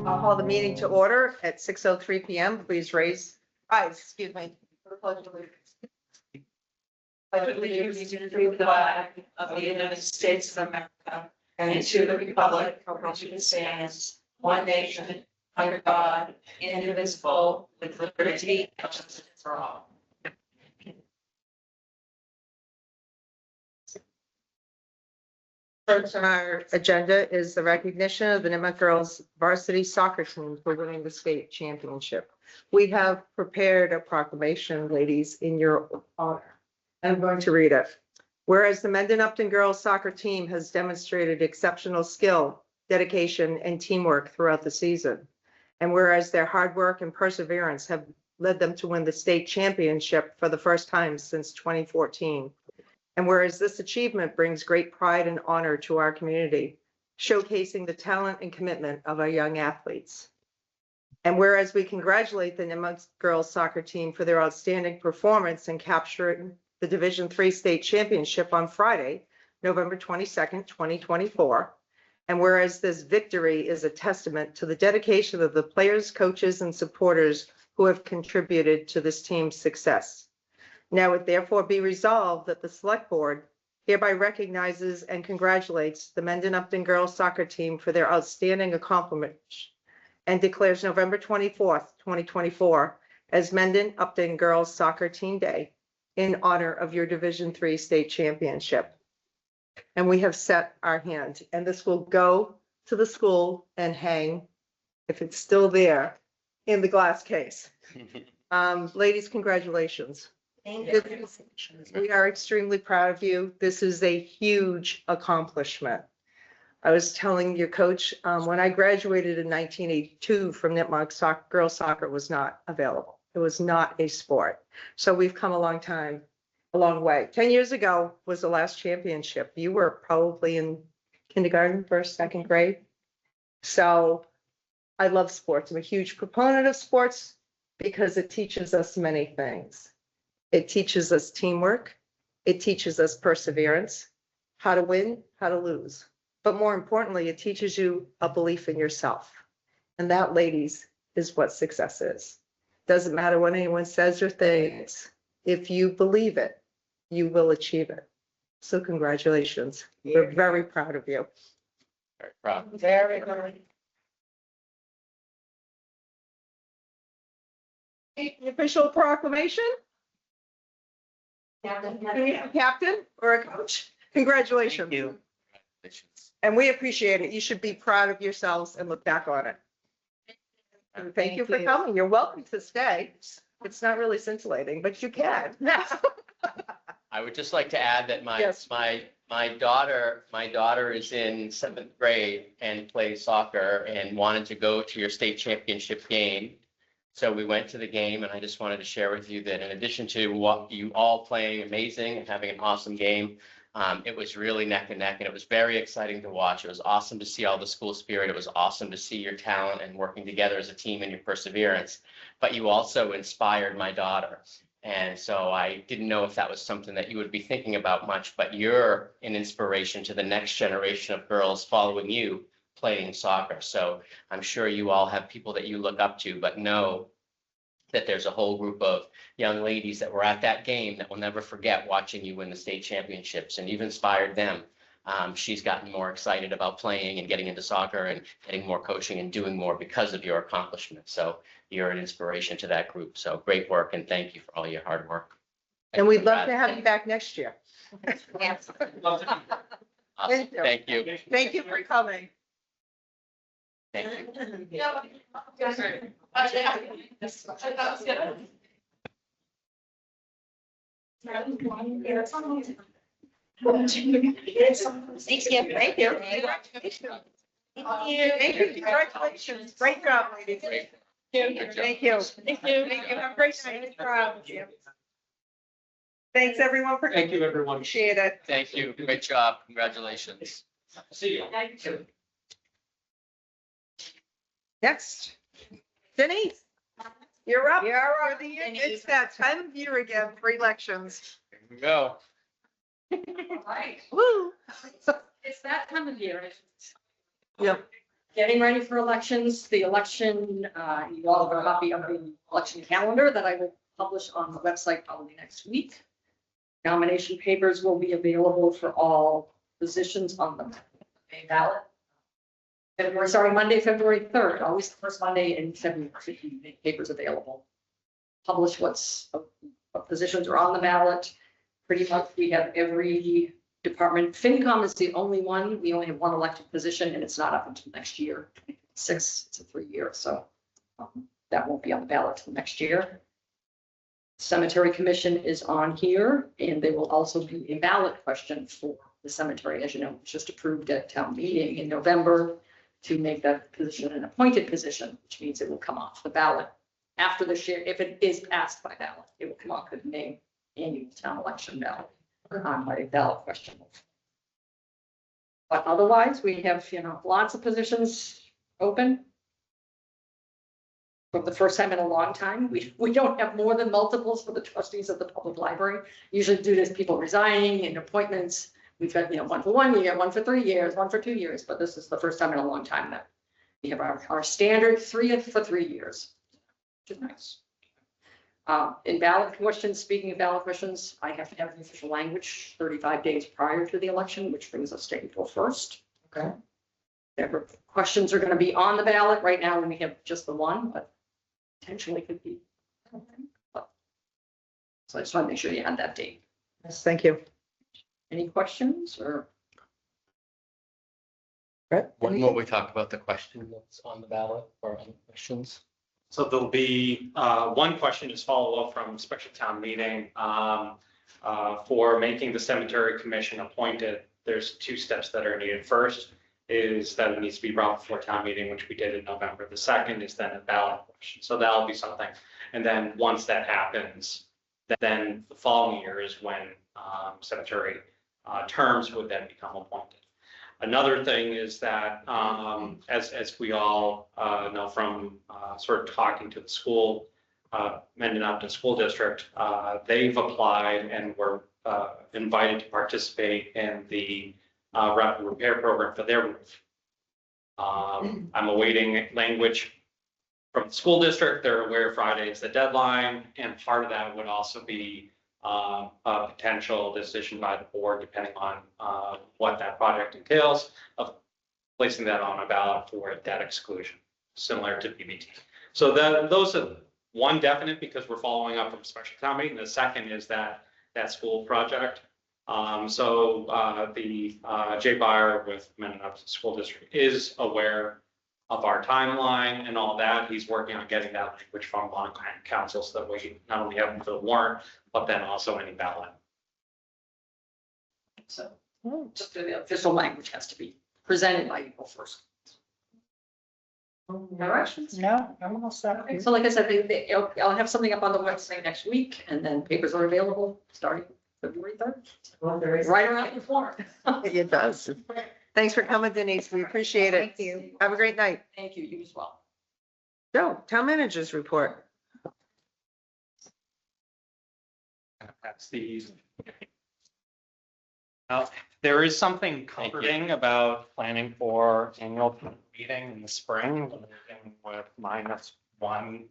I'll call the meeting to order at 6:03 PM. Please rise, excuse me. For the pledge of allegiance. Pledge allegiance to the flag of the United States of America and to the republic for which it stands, one nation, under God, indivisible, with liberty and justice for all. First on our agenda is the recognition of the Nipmuc girls varsity soccer team for winning the state championship. We have prepared a proclamation, ladies, in your honor. I'm going to read it. Whereas the Mendon Upton girls soccer team has demonstrated exceptional skill, dedication, and teamwork throughout the season. And whereas their hard work and perseverance have led them to win the state championship for the first time since 2014. And whereas this achievement brings great pride and honor to our community, showcasing the talent and commitment of our young athletes. And whereas we congratulate the Nipmuc girls soccer team for their outstanding performance in capturing the Division III state championship on Friday, November 22nd, 2024. And whereas this victory is a testament to the dedication of the players, coaches, and supporters who have contributed to this team's success. Now it therefore be resolved that the Select Board hereby recognizes and congratulates the Mendon Upton girls soccer team for their outstanding accomplishments and declares November 24th, 2024 as Mendon Upton Girls Soccer Team Day in honor of your Division III state championship. And we have set our hand, and this will go to the school and hang, if it's still there, in the glass case. Ladies, congratulations. Thank you. We are extremely proud of you. This is a huge accomplishment. I was telling your coach, when I graduated in 1982 from Nipmuc, girls soccer was not available. It was not a sport. So we've come a long way. 10 years ago was the last championship. You were probably in kindergarten, first, second grade. So I love sports. I'm a huge proponent of sports because it teaches us many things. It teaches us teamwork. It teaches us perseverance, how to win, how to lose. But more importantly, it teaches you a belief in yourself. And that, ladies, is what success is. Doesn't matter what anyone says or thinks. If you believe it, you will achieve it. So congratulations. We're very proud of you. Very proud. Very good. Official proclamation? Do we have a captain or a coach? Congratulations. Thank you. Congratulations. And we appreciate it. You should be proud of yourselves and look back on it. And thank you for coming. You're welcome to stay. It's not really scintillating, but you can. I would just like to add that Yes. my daughter is in 7th grade and plays soccer and wanted to go to your state championship game. So we went to the game, and I just wanted to share with you that in addition to what you all playing amazing and having an awesome game, it was really neck and neck, and it was very exciting to watch. It was awesome to see all the school spirit. It was awesome to see your talent and working together as a team and your perseverance. But you also inspired my daughter. And so I didn't know if that was something that you would be thinking about much, but you're an inspiration to the next generation of girls following you playing soccer. So I'm sure you all have people that you look up to, but know that there's a whole group of young ladies that were at that game that will never forget watching you win the state championships, and you've inspired them. She's gotten more excited about playing and getting into soccer and getting more coaching and doing more because of your accomplishments. So you're an inspiration to that group. So great work, and thank you for all your hard work. And we'd love to have you back next year. Awesome. Thank you. Thank you for coming. Thank you. Thanks, Kim. Thank you. Thank you. Congratulations. Great job, ladies. Great. Thank you. Thank you. Thank you. Have a great night. Proud of you. Thanks, everyone, for. Thank you, everyone. Appreciate it. Thank you. Great job. Congratulations. See you. Next, Denise, you're up. It's that time of year again for elections. Here we go. Right. Woo. It's that time of year. Yep. getting ready for elections. The election, you all have a copy of the election calendar that I will publish on the website probably next week. Nomination papers will be available for all positions on the May ballot. February, starting Monday, February 3rd, always the first Monday in February, you make papers available. Publish what positions are on the ballot. Pretty much we have every department. FinCom is the only one. We only have one elected position and it's not up until next year. It's a 3-year, so that won't be on the ballot till next year. Cemetery Commission is on here, and there will also be a ballot question for the cemetery. As you know, it was just approved at town meeting in November to make that position an appointed position, which means it will come off the ballot after the year. If it is passed by ballot, it will come off the May annual town election ballot by a ballot question. But otherwise, we have, lots of positions open. For the first time in a long time, we don't have more than multiples for the trustees of the public library. Usually due to people resigning and appointments, we've got, one for 1 year, one for 3 years, one for 2 years, but this is the first time in a long time that we have our standard 3 for 3 years, which is nice. In ballot questions, speaking of ballot questions, I have to have the official language 35 days prior to the election, which brings us to April 1st. Okay. Their questions are going to be on the ballot right now, and we have just the one, but potentially could be. So I just want to make sure you had that date. Yes, thank you. Any questions or? Brett? When will we talk about the question that's on the ballot or any questions? So there'll be one question is follow up from special town meeting for making the cemetery commission appointed. There's 2 steps that are needed. First is that it needs to be brought before town meeting, which we did in November. The second is then a ballot question. So that'll be something. And then once that happens, then the following year is when cemetery terms would then become appointed. Another thing is that, as we all know from sort of talking to the school, Mendon Upton School District, they've applied and were invited to participate in the rapid repair program for their roof. I'm awaiting language from the school district. They're aware Friday is the deadline, and part of that would also be a potential decision by the board, depending on what that project entails, of placing that on a ballot for debt exclusion, similar to BBT. So those are one definite, because we're following up from special town meeting. The second is that school project. So Jay Byer with Mendon Upton School District is aware of our timeline and all that. He's working on getting that language from bond council so that we not only have them for the warrant, but then also any ballot. So just the official language has to be presented by April 1st. Directions? No, I'm all set. Okay, so like I said, I'll have something up on the website next week, and then papers are available starting February 3rd. Right around the corner. It does. Thanks for coming, Denise. We appreciate it. Thank you. Have a great night. Thank you, you as well. Joe, town managers report. That's the. There is something comforting about planning for annual town meeting in the spring, living with -1.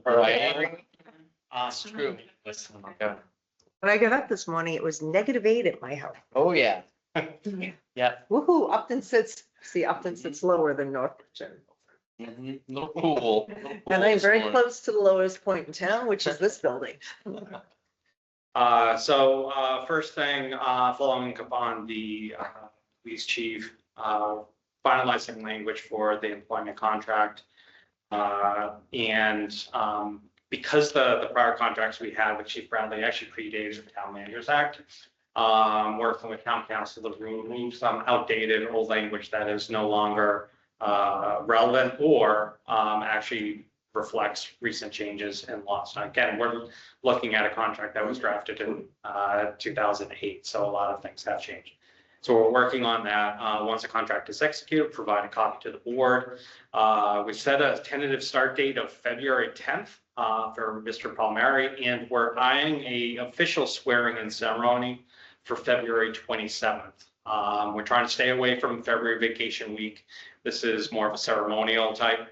Right. It's true. Listen, okay. When I got up this morning, it was -8 at my house. Oh, yeah. Yeah. Woohoo, Upton sits lower than Northbridge. Little cool. And I'm very close to the lowest point in town, which is this building. First thing, following up on the police chief finalizing language for the employment contract. Because the prior contracts we had with Chief Bradley actually predated the Town Managers Act, working with town council to remove some outdated old language that is no longer relevant or actually reflects recent changes in laws. Now, again, we're looking at a contract that was drafted in 2008, so a lot of things have changed. So we're working on that. Once the contract is executed, provide a copy to the board. We set a tentative start date of February 10th for Mr. Palmieri, and we're eyeing a official swearing in ceremony for February 27th. We're trying to stay away from February vacation week. This is more of a ceremonial type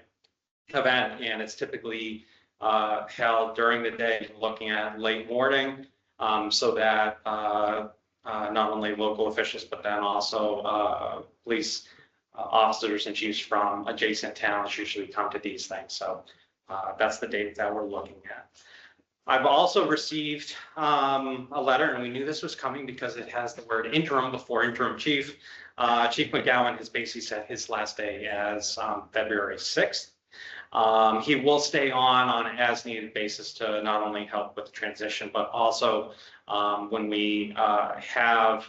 event, and it's typically held during the day, looking at late morning, so that not only local officials, but then also police officers and chiefs from adjacent towns usually come to these things. So that's the date that we're looking at. I've also received a letter, and we knew this was coming because it has the word interim before interim chief. Chief McGowan has basically set his last day as February 6th. He will stay on an as needed basis to not only help with the transition, but also when we have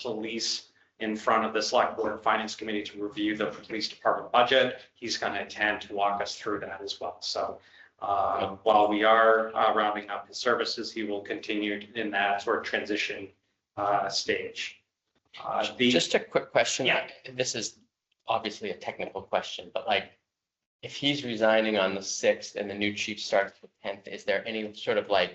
police in front of the select board and finance committee to review the police department budget, he's going to attend to walk us through that as well. So while we are rounding up his services, he will continue in that sort of transition stage. Just a quick question. Yeah. This is obviously a technical question, but like, if he's resigning on the 6th and the new chief starts the 10th, is there any sort of like,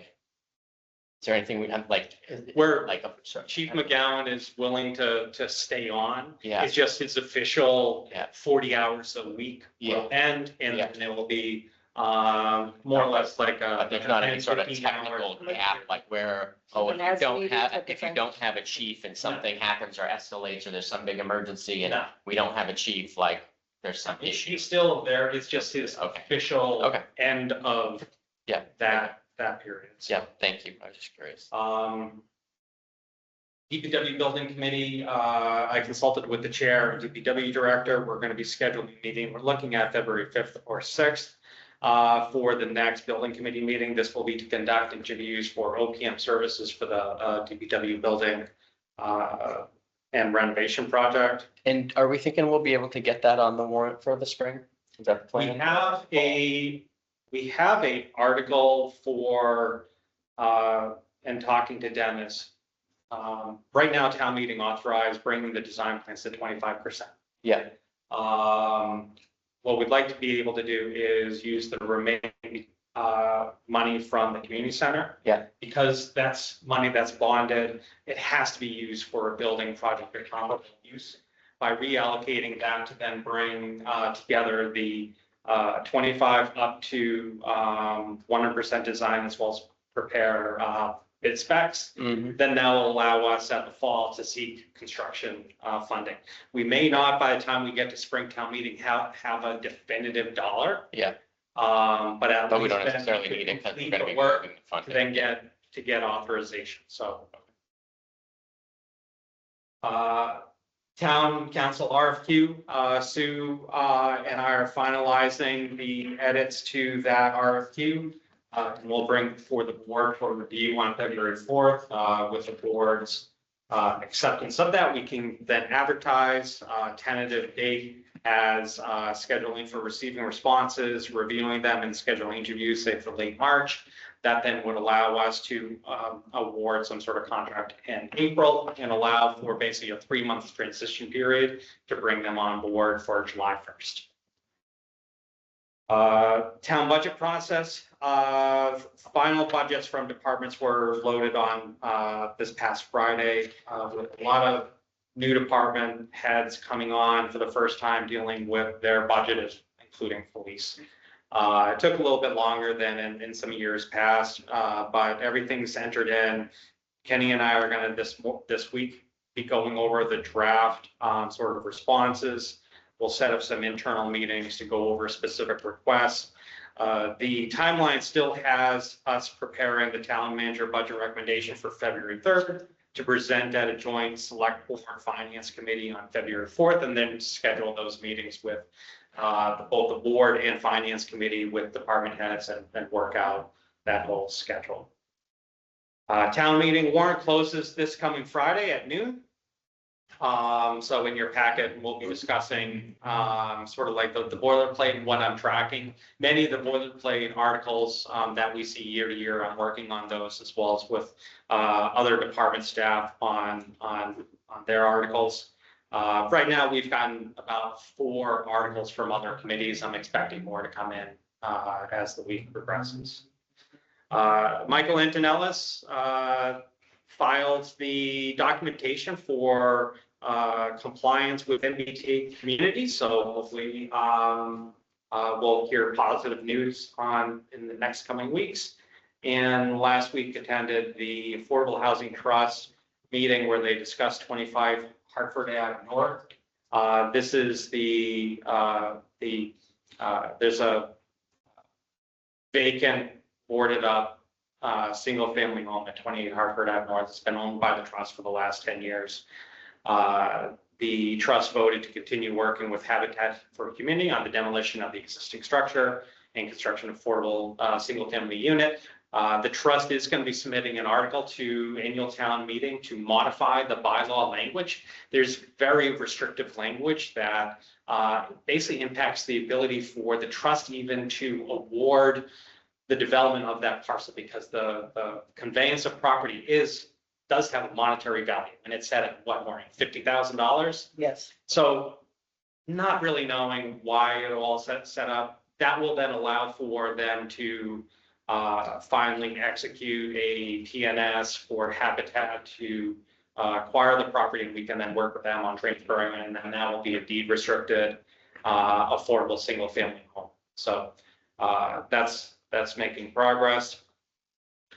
is there anything we have like? We're- like, sorry. Chief McGowan is willing to stay on. Yeah. It's just his official Yeah. 40 hours a week Yeah. will end, and Yeah. then it will be more or less like a. But there's not any sort of 15 hour- technical gap, like where, oh, An as needed type of if you thing. don't have a chief and something happens or escalates or there's some big emergency and No. we don't have a chief, like, there's some issue. He's still there. It's just his Okay. official Okay. end of Yeah. that period. So, Yeah, thank you. I was just curious. DPW Building Committee, I consulted with the chair and DPW director. We're going to be scheduling a meeting. We're looking at February 5th or 6th for the next building committee meeting. This will be to conduct interviews for OPM services for the DPW building and renovation project. And are we thinking we'll be able to get that on the warrant for the spring? Is that the We plan? have a article for, and talking to Dennis. Right now, town meeting authorized bringing the design plans to 25%. Yeah, What we'd like to be able to do is use the remaining money from the community center. Yeah. Because that's money that's bonded, it has to be used for a building project of comparable use. By reallocating that to then bring together the 25 up to 100% design as well as prepare bid specs, Mhm. then that will allow us at the fall to seek construction funding. We may not, by the time we get to Springtown meeting, have a definitive dollar. Yeah. But at But we least don't then necessarily we need it because we're complete gonna the be work moving the to funding. then get authorization, so. Town council RFQ, Sue and I are finalizing the edits to that RFQ. And we'll bring for the board for review on February 4th, with the board's acceptance of that. We can then advertise tentative date as scheduling for receiving responses, reviewing them, and scheduling interviews, say for late March. That then would allow us to award some sort of contract in April and allow for basically a 3-month transition period to bring them on board for July 1st. Town budget process, final budgets from departments were loaded on this past Friday with a lot of new department heads coming on for the first time dealing with their budget, including police. It took a little bit longer than in some years past, but everything's entered in. Kenny and I are going to this week be going over the draft sort of responses. We'll set up some internal meetings to go over specific requests. The timeline still has us preparing the town manager budget recommendation for February 3rd to present at a joint select board finance committee on February 4th, and then schedule those meetings with both the board and finance committee with department heads and work out that whole schedule. Town meeting warrant closes this coming Friday at noon. So in your packet, we'll be discussing sort of like the boilerplate and what I'm tracking. Many of the boilerplate articles that we see year to year, I'm working on those as well as with other department staff on their articles. Right now, we've gotten about 4 articles from other committees. I'm expecting more to come in as the week progresses. Michael Antonellis filed the documentation for compliance with MBTA community. So hopefully we'll hear positive news in the next coming weeks. And last week attended the Affordable Housing Trust meeting where they discussed 25 Hartford Ave North. This is there's a vacant, boarded up, single family home at 28 Hartford Ave North. It's been owned by the trust for the last 10 years. The trust voted to continue working with Habitat for Humanity on the demolition of the existing structure and construction of affordable, single family unit. The trust is going to be submitting an article to annual town meeting to modify the bylaw language. There's very restrictive language that basically impacts the ability for the trust even to award the development of that parcel, because the conveyance of property does have a monetary value, and it's set at what, Maureen, $50,000? Yes. So not really knowing why it all set up, that will then allow for them to finally execute a TNS for Habitat to acquire the property, and we can then work with them on transferring it, and then that will be a deed restricted affordable single family home. So that's making progress.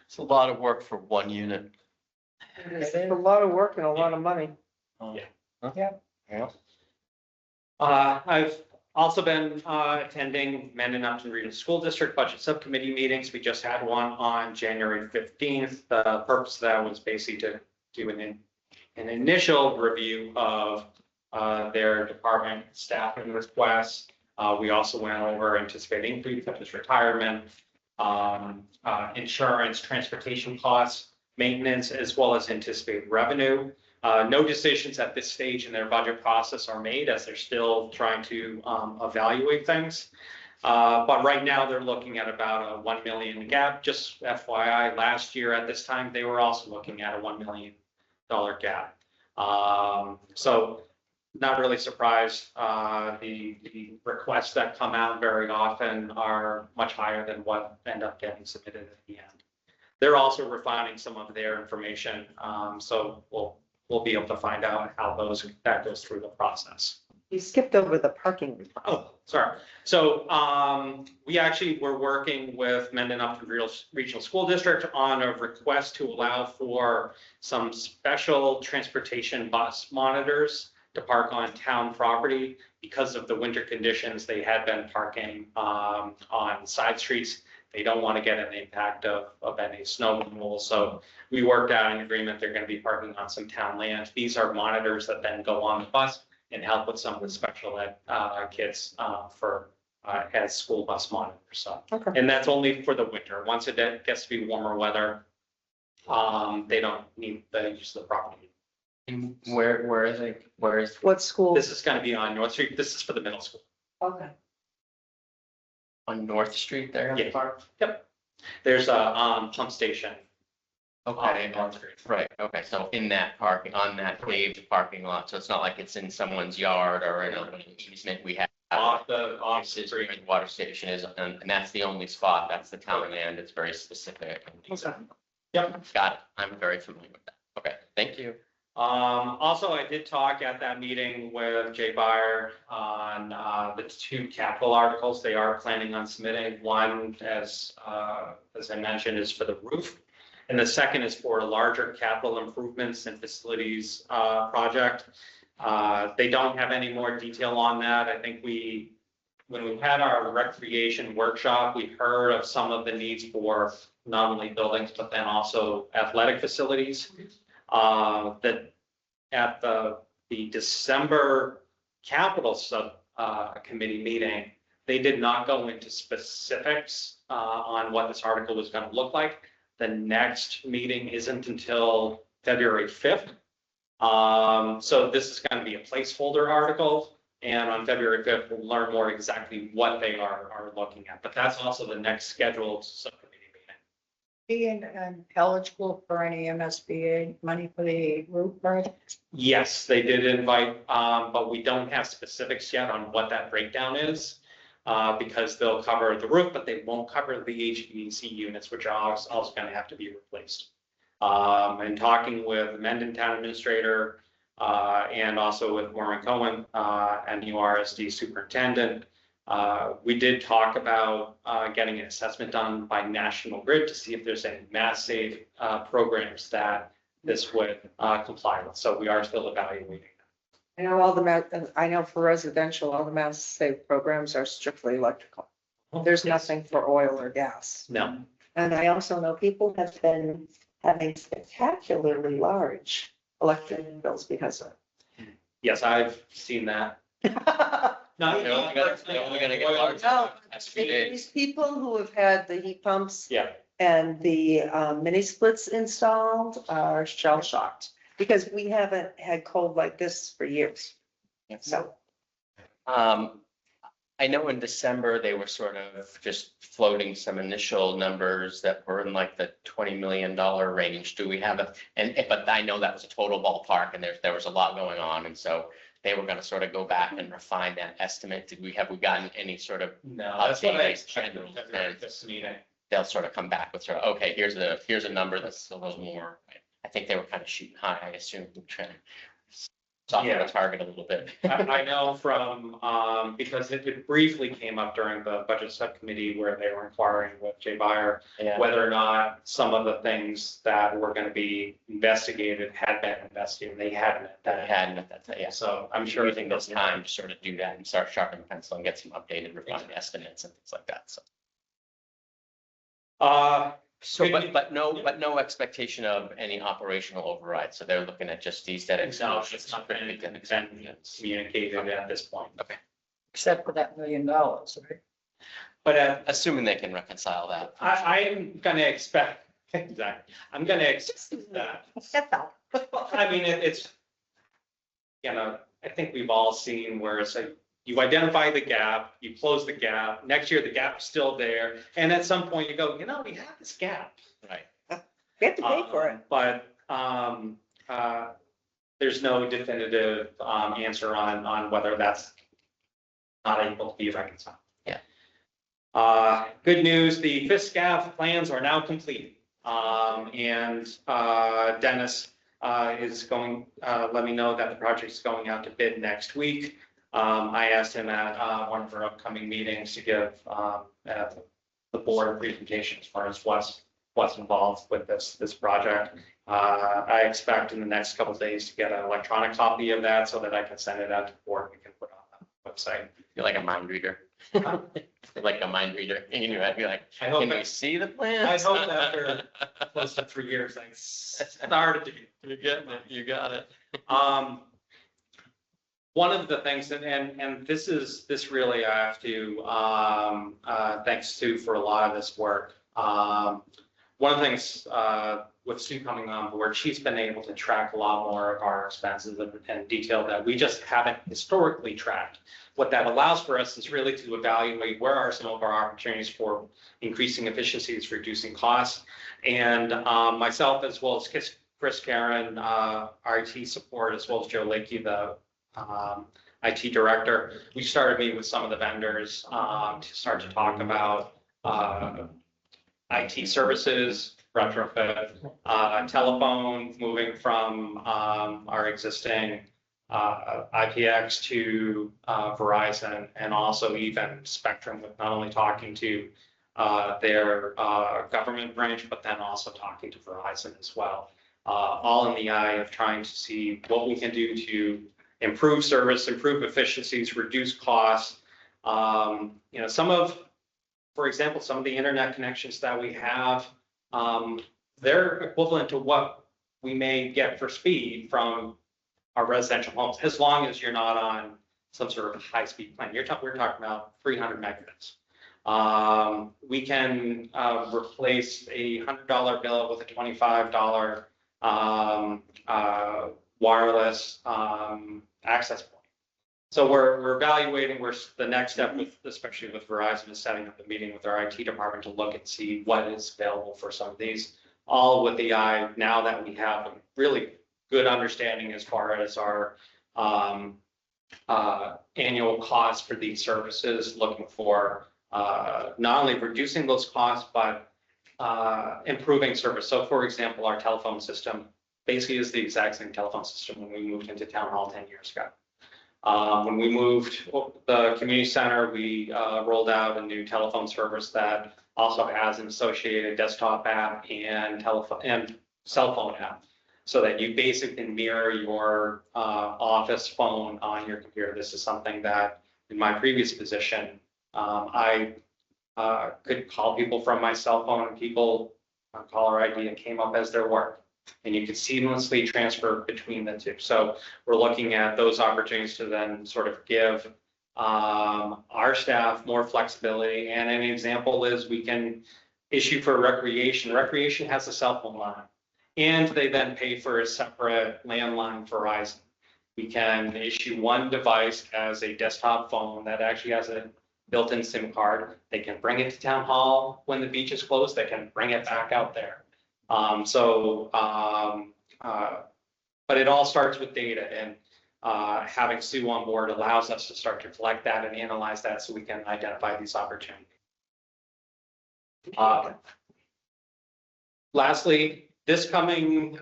It's a lot of work for one unit. It's a lot of work and a lot of money. Yeah. I've also been attending Mendon Upton Regional School District Budget Subcommittee meetings. We just had one on January 15th. The purpose of that was basically to do an initial review of their department staffing requests. We also went over anticipated increase such as retirement, insurance, transportation costs, maintenance, as well as anticipated revenue. No decisions at this stage in their budget process are made, as they're still trying to evaluate things. But right now they're looking at about a $1 million gap. Just FYI, last year at this time, they were also looking at a $1 million gap. So not really surprised. The requests that come out very often are much higher than what end up getting submitted at the end. They're also refining some of their information. So we'll be able to find out how that goes through the process. You skipped over the parking. Oh, sorry. So we actually were working with Mendon Upton Regional School District on a request to allow for some special transportation bus monitors to park on town property. Because of the winter conditions, they had been parking on side streets. They don't want to get an impact of any snow removal. So we worked out an agreement. They're going to be parking on some town land. These are monitors that then go on the bus and help with some of the special ed kids as school bus monitors. So, Okay. and that's only for the winter. Once it gets to be warmer weather, they don't need the use of the property. And where is it? Where is? What school? This is going to be on North Street. This is for the middle school. Okay. On North Street there? in the Yeah. park? Yep. There's a pump station. Okay, North Street. right, okay, so in that parking, on that paved parking lot, so it's not like it's in someone's yard or in an easement we have. Off the This is where the water station is, and that's the only spot, that's the town land, it's very specific. Okay. Yep. Got it, I'm very familiar with that, okay, thank you. Also, I did talk at that meeting with Jay Byer on the 2 capital articles they are planning on submitting. One, as I mentioned, is for the roof, and the second is for a larger capital improvements and facilities project. They don't have any more detail on that. I think when we had our recreation workshop, we heard of some of the needs for not only buildings, but then also athletic facilities. That at the December capital committee meeting, they did not go into specifics on what this article was going to look like. The next meeting isn't until February 5th. So this is going to be a placeholder article. And on February 5th, we'll learn more exactly what they are looking at. But that's also the next scheduled subcommittee meeting. Being eligible for any MSBA money for the roof project? Yes, they did invite, but we don't have specifics yet on what that breakdown is. Because they'll cover the roof, but they won't cover the HVAC units, which are also going to have to be replaced. And talking with the Mendon Town Administrator, and also with Warren Cohen, and new RSD Superintendent, we did talk about getting an assessment done by National Grid to see if there's any mass save programs that this would comply with. So we are still evaluating. I know I know for residential, all the mass save programs are strictly electrical. There's nothing for oil or gas. No, And I also know people have been having spectacularly large electric bills because of yes, I've seen that. it. Not- They're only gonna get larger. No, Next few days. these people who have had the heat pumps Yeah, and the mini splits installed are shell shocked because we haven't had cold like this for years. So, I know in December, they were sort of just floating some initial numbers that were in like the $20 million range. Do we have but I know that was a total ballpark and there was a lot going on. And so they were gonna sort of go back and refine that estimate. Have we gotten any sort of, no, that's what I Updated expected general at this meeting. they'll sort of come back with sort of, okay, here's a number that's a little more. I think they were kind of shooting high, I assume, trying to soften Yeah. the target a little bit. I know from, because it briefly came up during the budget subcommittee where they were inquiring with Jay Byer, Yeah. whether or not some of the things that were gonna be investigated had been investigated, they hadn't. That hadn't, yeah. So I'm I'm sure sure we think there's time to sort of do that and start sharpening the pencil and get some updated refined estimates and things like that, so. So, but no expectation of any operational override, so they're looking at just these debt No, exclusions. it's not been communicated at this point. Except for that $1 million, right? But Assuming they can reconcile that. I'm gonna expect, exactly, I'm gonna expect that. I mean, it's, you know, I think we've all seen where it's like, you identify the gap, you close the gap, next year the gap's still there, and at some point you go, you know, we have this gap. Right. we have to pay for it. But there's no definitive answer on whether that's not able to be reconciled. Yeah. Good news, the FISCAF plans are now complete. And Dennis is going, let me know that the project is going out to bid next week. I asked him at one of our upcoming meetings to give the board a presentation as far as what's involved with this project. I expect in the next couple of days to get an electronic copy of that so that I can send it out to the board. We can put it on the website. You're like a mind reader. Like a mind reader. And you know, I'd be like, I hope can we that- see the plans? I hope after close to 3 years, I started to. You're getting it. You got it. One of the things, and this really I have to, thanks Sue for a lot of this work. One of the things, with Sue coming on board, she's been able to track a lot more of our expenses and detail that we just haven't historically tracked. What that allows for us is really to evaluate where are some of our opportunities for increasing efficiencies, reducing costs. And myself, as well as Chris Karen, IT support, as well as Joe Lakey, the IT director, we started meeting with some of the vendors to start to talk about IT services, retrofit, telephone, moving from our existing IPX to Verizon, and also even Spectrum, with not only talking to their government branch, but then also talking to Verizon as well. All in the eye of trying to see what we can do to improve service, improve efficiencies, reduce costs. You know, for example, some of the internet connections that we have, they're equivalent to what we may get for speed from our residential homes, as long as you're not on some sort of high-speed plan. We're talking about 300 megabits. We can replace a $100 bill with a $25 wireless access point. So we're evaluating where the next step, especially with Verizon, is setting up a meeting with our IT department to look and see what is available for some of these, all with the eye now that we have a really good understanding as far as our annual costs for these services, looking for not only reducing those costs, but improving service. So for example, our telephone system basically is the exact same telephone system when we moved into town hall 10 years ago. When we moved the community center, we rolled out a new telephone service that also has an associated desktop app and telephone and cell phone app, so that you basically mirror your office phone on your computer. This is something that in my previous position, I could call people from my cell phone, and people on caller ID, and came up as their work. And you could seamlessly transfer between the two. So we're looking at those opportunities to then sort of give our staff more flexibility. And an example is we can issue for recreation. Recreation has a cell phone line, and they then pay for a separate landline Verizon. We can issue one device as a desktop phone that actually has a built-in SIM card. They can bring it to town hall when the beach is closed. They can bring it back out there. But it all starts with data, and having Sue on board allows us to start to collect that and analyze that so we can identify these opportunities. Lastly, this coming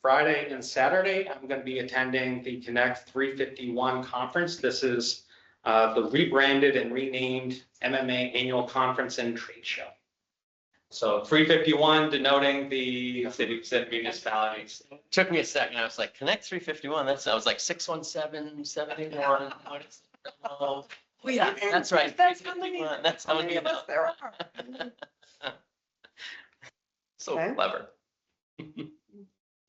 Friday and Saturday, I'm going to be attending the Connect 351 conference. This is the rebranded and renamed MMA annual conference and trade show. So 351 denoting the cities and municipalities. Took me a second. I was like, Connect 351. I was like 617, 71. What is it? Oh, Yeah. that's right. That's how many. 351. That's how many. of us there are. So Okay. clever.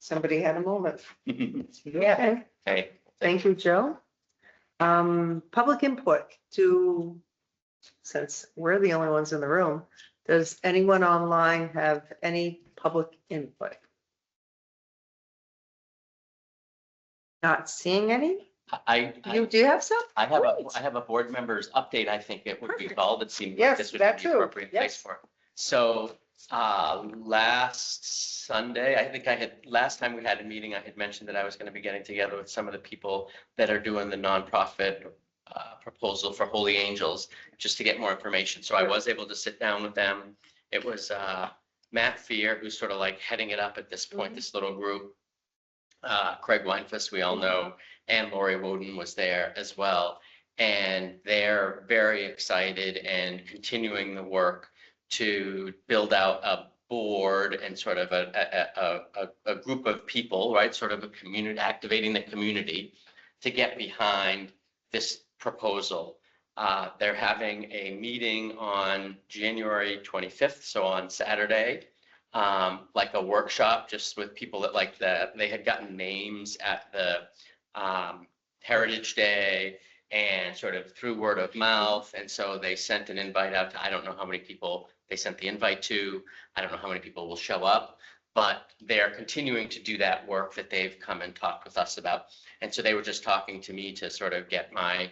Somebody had a moment. Yeah. Hey, Thank you, Joe. Public input since we're the only ones in the room, does anyone online have any public input? Not seeing any? You do have some? I have Great. I have a board member's update. I think it would be Perfect. called. It seemed like Yes, this would that be the too. appropriate place Yes. for it. So, last Sunday, I think last time we had a meeting, I had mentioned that I was going to be getting together with some of the people that are doing the nonprofit proposal for Holy Angels, just to get more information. So I was able to sit down with them. It was Matt Fear, who's sort of like heading it up at this point, Mhm. this little group. Craig Weinfuss, we all know, and Lori Woden was there as well. And they're very excited and continuing the work to build out a board and sort of a group of people, right? Sort of a community, activating the community to get behind this proposal. They're having a meeting on January 25th, so on Saturday, like a workshop just with people that like that. They had gotten names at the Heritage Day and sort of through word of mouth. And so they sent an invite out to, I don't know how many people they sent the invite to. I don't know how many people will show up, but they're continuing to do that work that they've come and talked with us about. And so they were just talking to me to sort of get my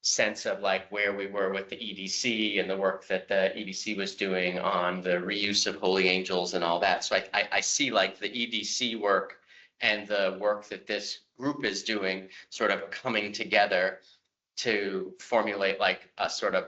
sense of like where we were with the EDC and the work that the EDC was doing on the reuse of Holy Angels and all that. So I see like the EDC work and the work that this group is doing sort of coming together to formulate like a sort of,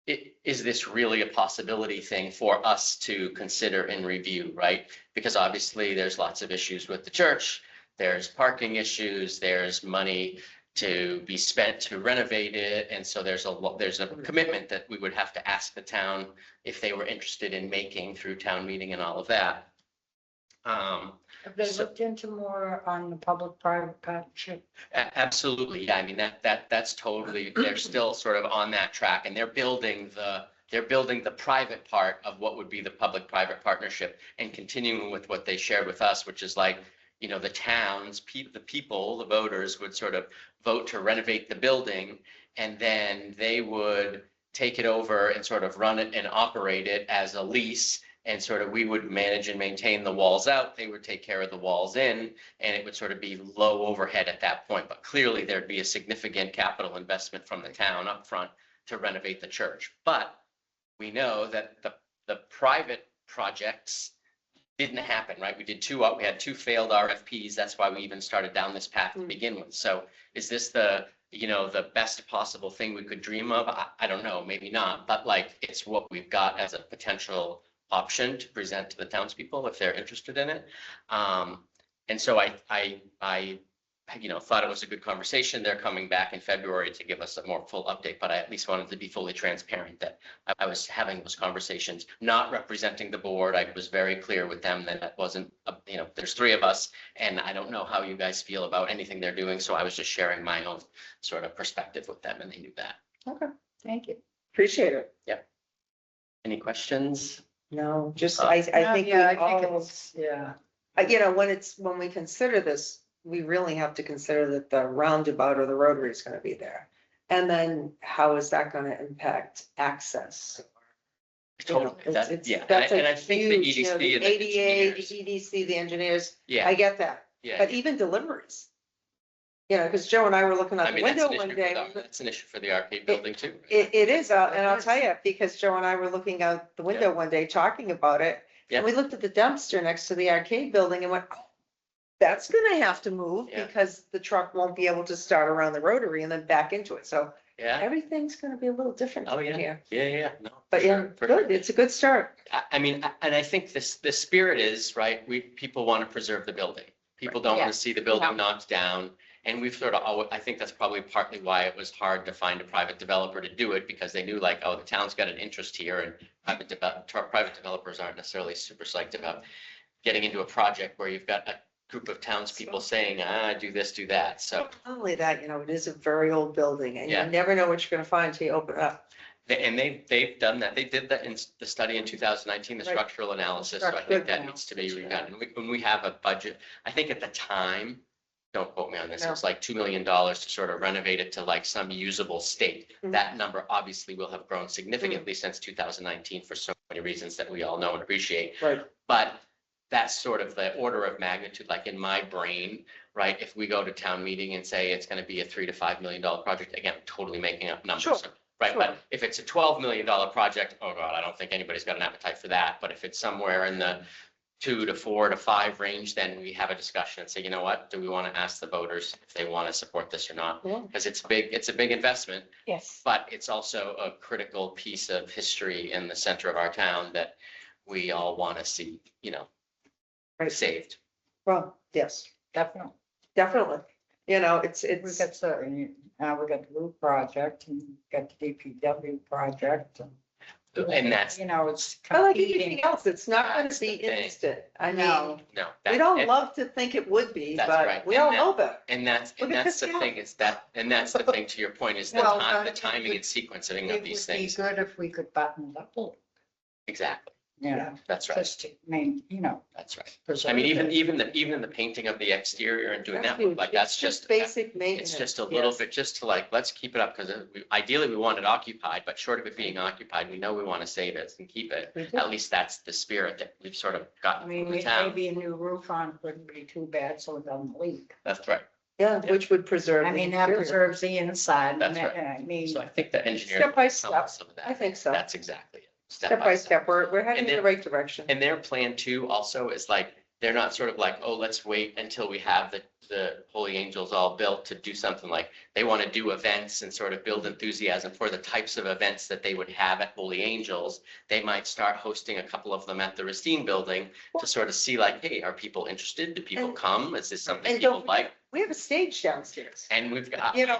is this really a possibility thing for us to consider and review, right? Because obviously there's lots of issues with the church. There's parking issues, there's money to be spent to renovate it. And so there's a commitment that we would have to ask the town if they were interested in making through town meeting and all of that. Have they So- looked into more on the public-private partnership? Absolutely. Yeah. I mean, that's totally, they're still sort of on that track, and they're building the private part of what would be the public-private partnership and continuing with what they shared with us, which is like, you know, the towns, the people, the voters would sort of vote to renovate the building, and then they would take it over and sort of run it and operate it as a lease. And sort of we would manage and maintain the walls out. They would take care of the walls in, and it would sort of be low overhead at that point. But clearly there'd be a significant capital investment from the town up front to renovate the church. But we know that the private projects didn't happen, right? We had two failed RFPs. That's why we even started down this path to begin with. So is this the best possible thing we could dream of? I don't know, maybe not, but like it's what we've got as a potential option to present to the townspeople if they're interested in it. And so I thought it was a good conversation. They're coming back in February to give us a more full update, but I at least wanted to be fully transparent that I was having those conversations, not representing the board. I was very clear with them that that wasn't, there's three of us and I don't know how you guys feel about anything they're doing. So I was just sharing my own sort of perspective with them and they knew that. Okay, Thank you. appreciate it. Any questions? No, just, I think we Yeah, I think all, it's, yeah. when we consider this, we really have to consider that the roundabout or the rotary is gonna be there. And then how is that gonna impact access? You know, Totally. That, it's- yeah. That's And I a think the huge, EDC the and the ADA, engineers- the EDC, the engineers, I Yeah, get that, yeah. but even deliveries. Because Joe and I were looking I out the mean, that's window an one issue day. for that's an issue for the arcade building too. It is, and I'll tell you, because Joe and I were looking out the window one day talking about it. Yeah. And we looked at the dumpster next to the arcade building and went, oh, that's gonna have to move Yeah. because the truck won't be able to start around the rotary and then back into it. So Yeah. everything's gonna be a little different Oh, yeah. here. Yeah. No. But for yeah, sure, for good, sure. it's a good start. I mean, and I think the spirit is, right, people want to preserve the building. People don't want Yeah. to see the building knocked down. And we've sort of, I think that's probably partly why it was hard to find a private developer to do it, because they knew like, oh, the town's got an interest here and private developers aren't necessarily super psyched about getting into a project where you've got a group of townspeople saying, do this, do that. So, Not only that, it is a very old building and you Yeah. never know what you're gonna find till you open it up. and they've done that. They did that in the study in 2019, the Right. structural analysis. So I think that needs to be Structural redone. And when we have a budget, I think at the time, don't quote me on this, it No. was like $2 million to sort of renovate it to like some usable state. Mhm. That number obviously will have grown significantly since 2019 for so many reasons that we all know and appreciate. Right. But that's sort of the order of magnitude, like in my brain, right? If we go to town meeting and say it's going to be a $3 to $5 million project, again, totally making up numbers. Sure, Right, sure. but if it's a $12 million project, oh God, I don't think anybody's got an appetite for that. But if it's somewhere in the 2 to 4 to 5 range, then we have a discussion and say, you know what, do we want to ask the voters if they want to support this or not? Yeah. Because it's a big investment, Yes. but it's also a critical piece of history in the center of our town that we all want to see, Right. saved. Well, yes, Definitely. definitely. We It's, got the, now we got the roof project and got the DPW project. And that's, It's but like competing. anything else, it's not gonna That's be the thing. instant. I No. mean, no. we that- don't and- love to think it would be, That's but right. we And all that- know better. And that's Look at the this town. thing is that, and that's the thing to your point is the Well, time, the it timing would- and sequencing It of these would be things. good if we could button it up a little, Exactly. That's right. just to, That's right. I preserve mean, it. even the painting of the exterior and doing That's that, huge. like, that's It's just, basic maintenance. it's just a little yes. bit, just to like, let's keep it up, because ideally we want it occupied, but short of it being occupied, we know we want to save it and keep it. We do. At least that's the spirit that we've sort of I gotten mean, from the town. maybe a new roof on wouldn't be too bad, so it doesn't leak. That's right. Yeah, which would preserve. I the mean, that interior. preserves the inside. That's right. I mean, So I think the engineer. Step by step. Some of I that. think so. That's exactly it. Step by step, we're heading in And the right direction. And their plan too also is like, they're not sort of like, oh, let's wait until we have the Holy Angels all built to do something like, they want to do events and sort of build enthusiasm for the types of events that they would have at Holy Angels. They might start hosting a couple of them at the Racine Building to sort of see like, hey, are people interested? Do people And- come? Is this something And people don't like? We have a stage downstairs. And we've got, We- Yeah.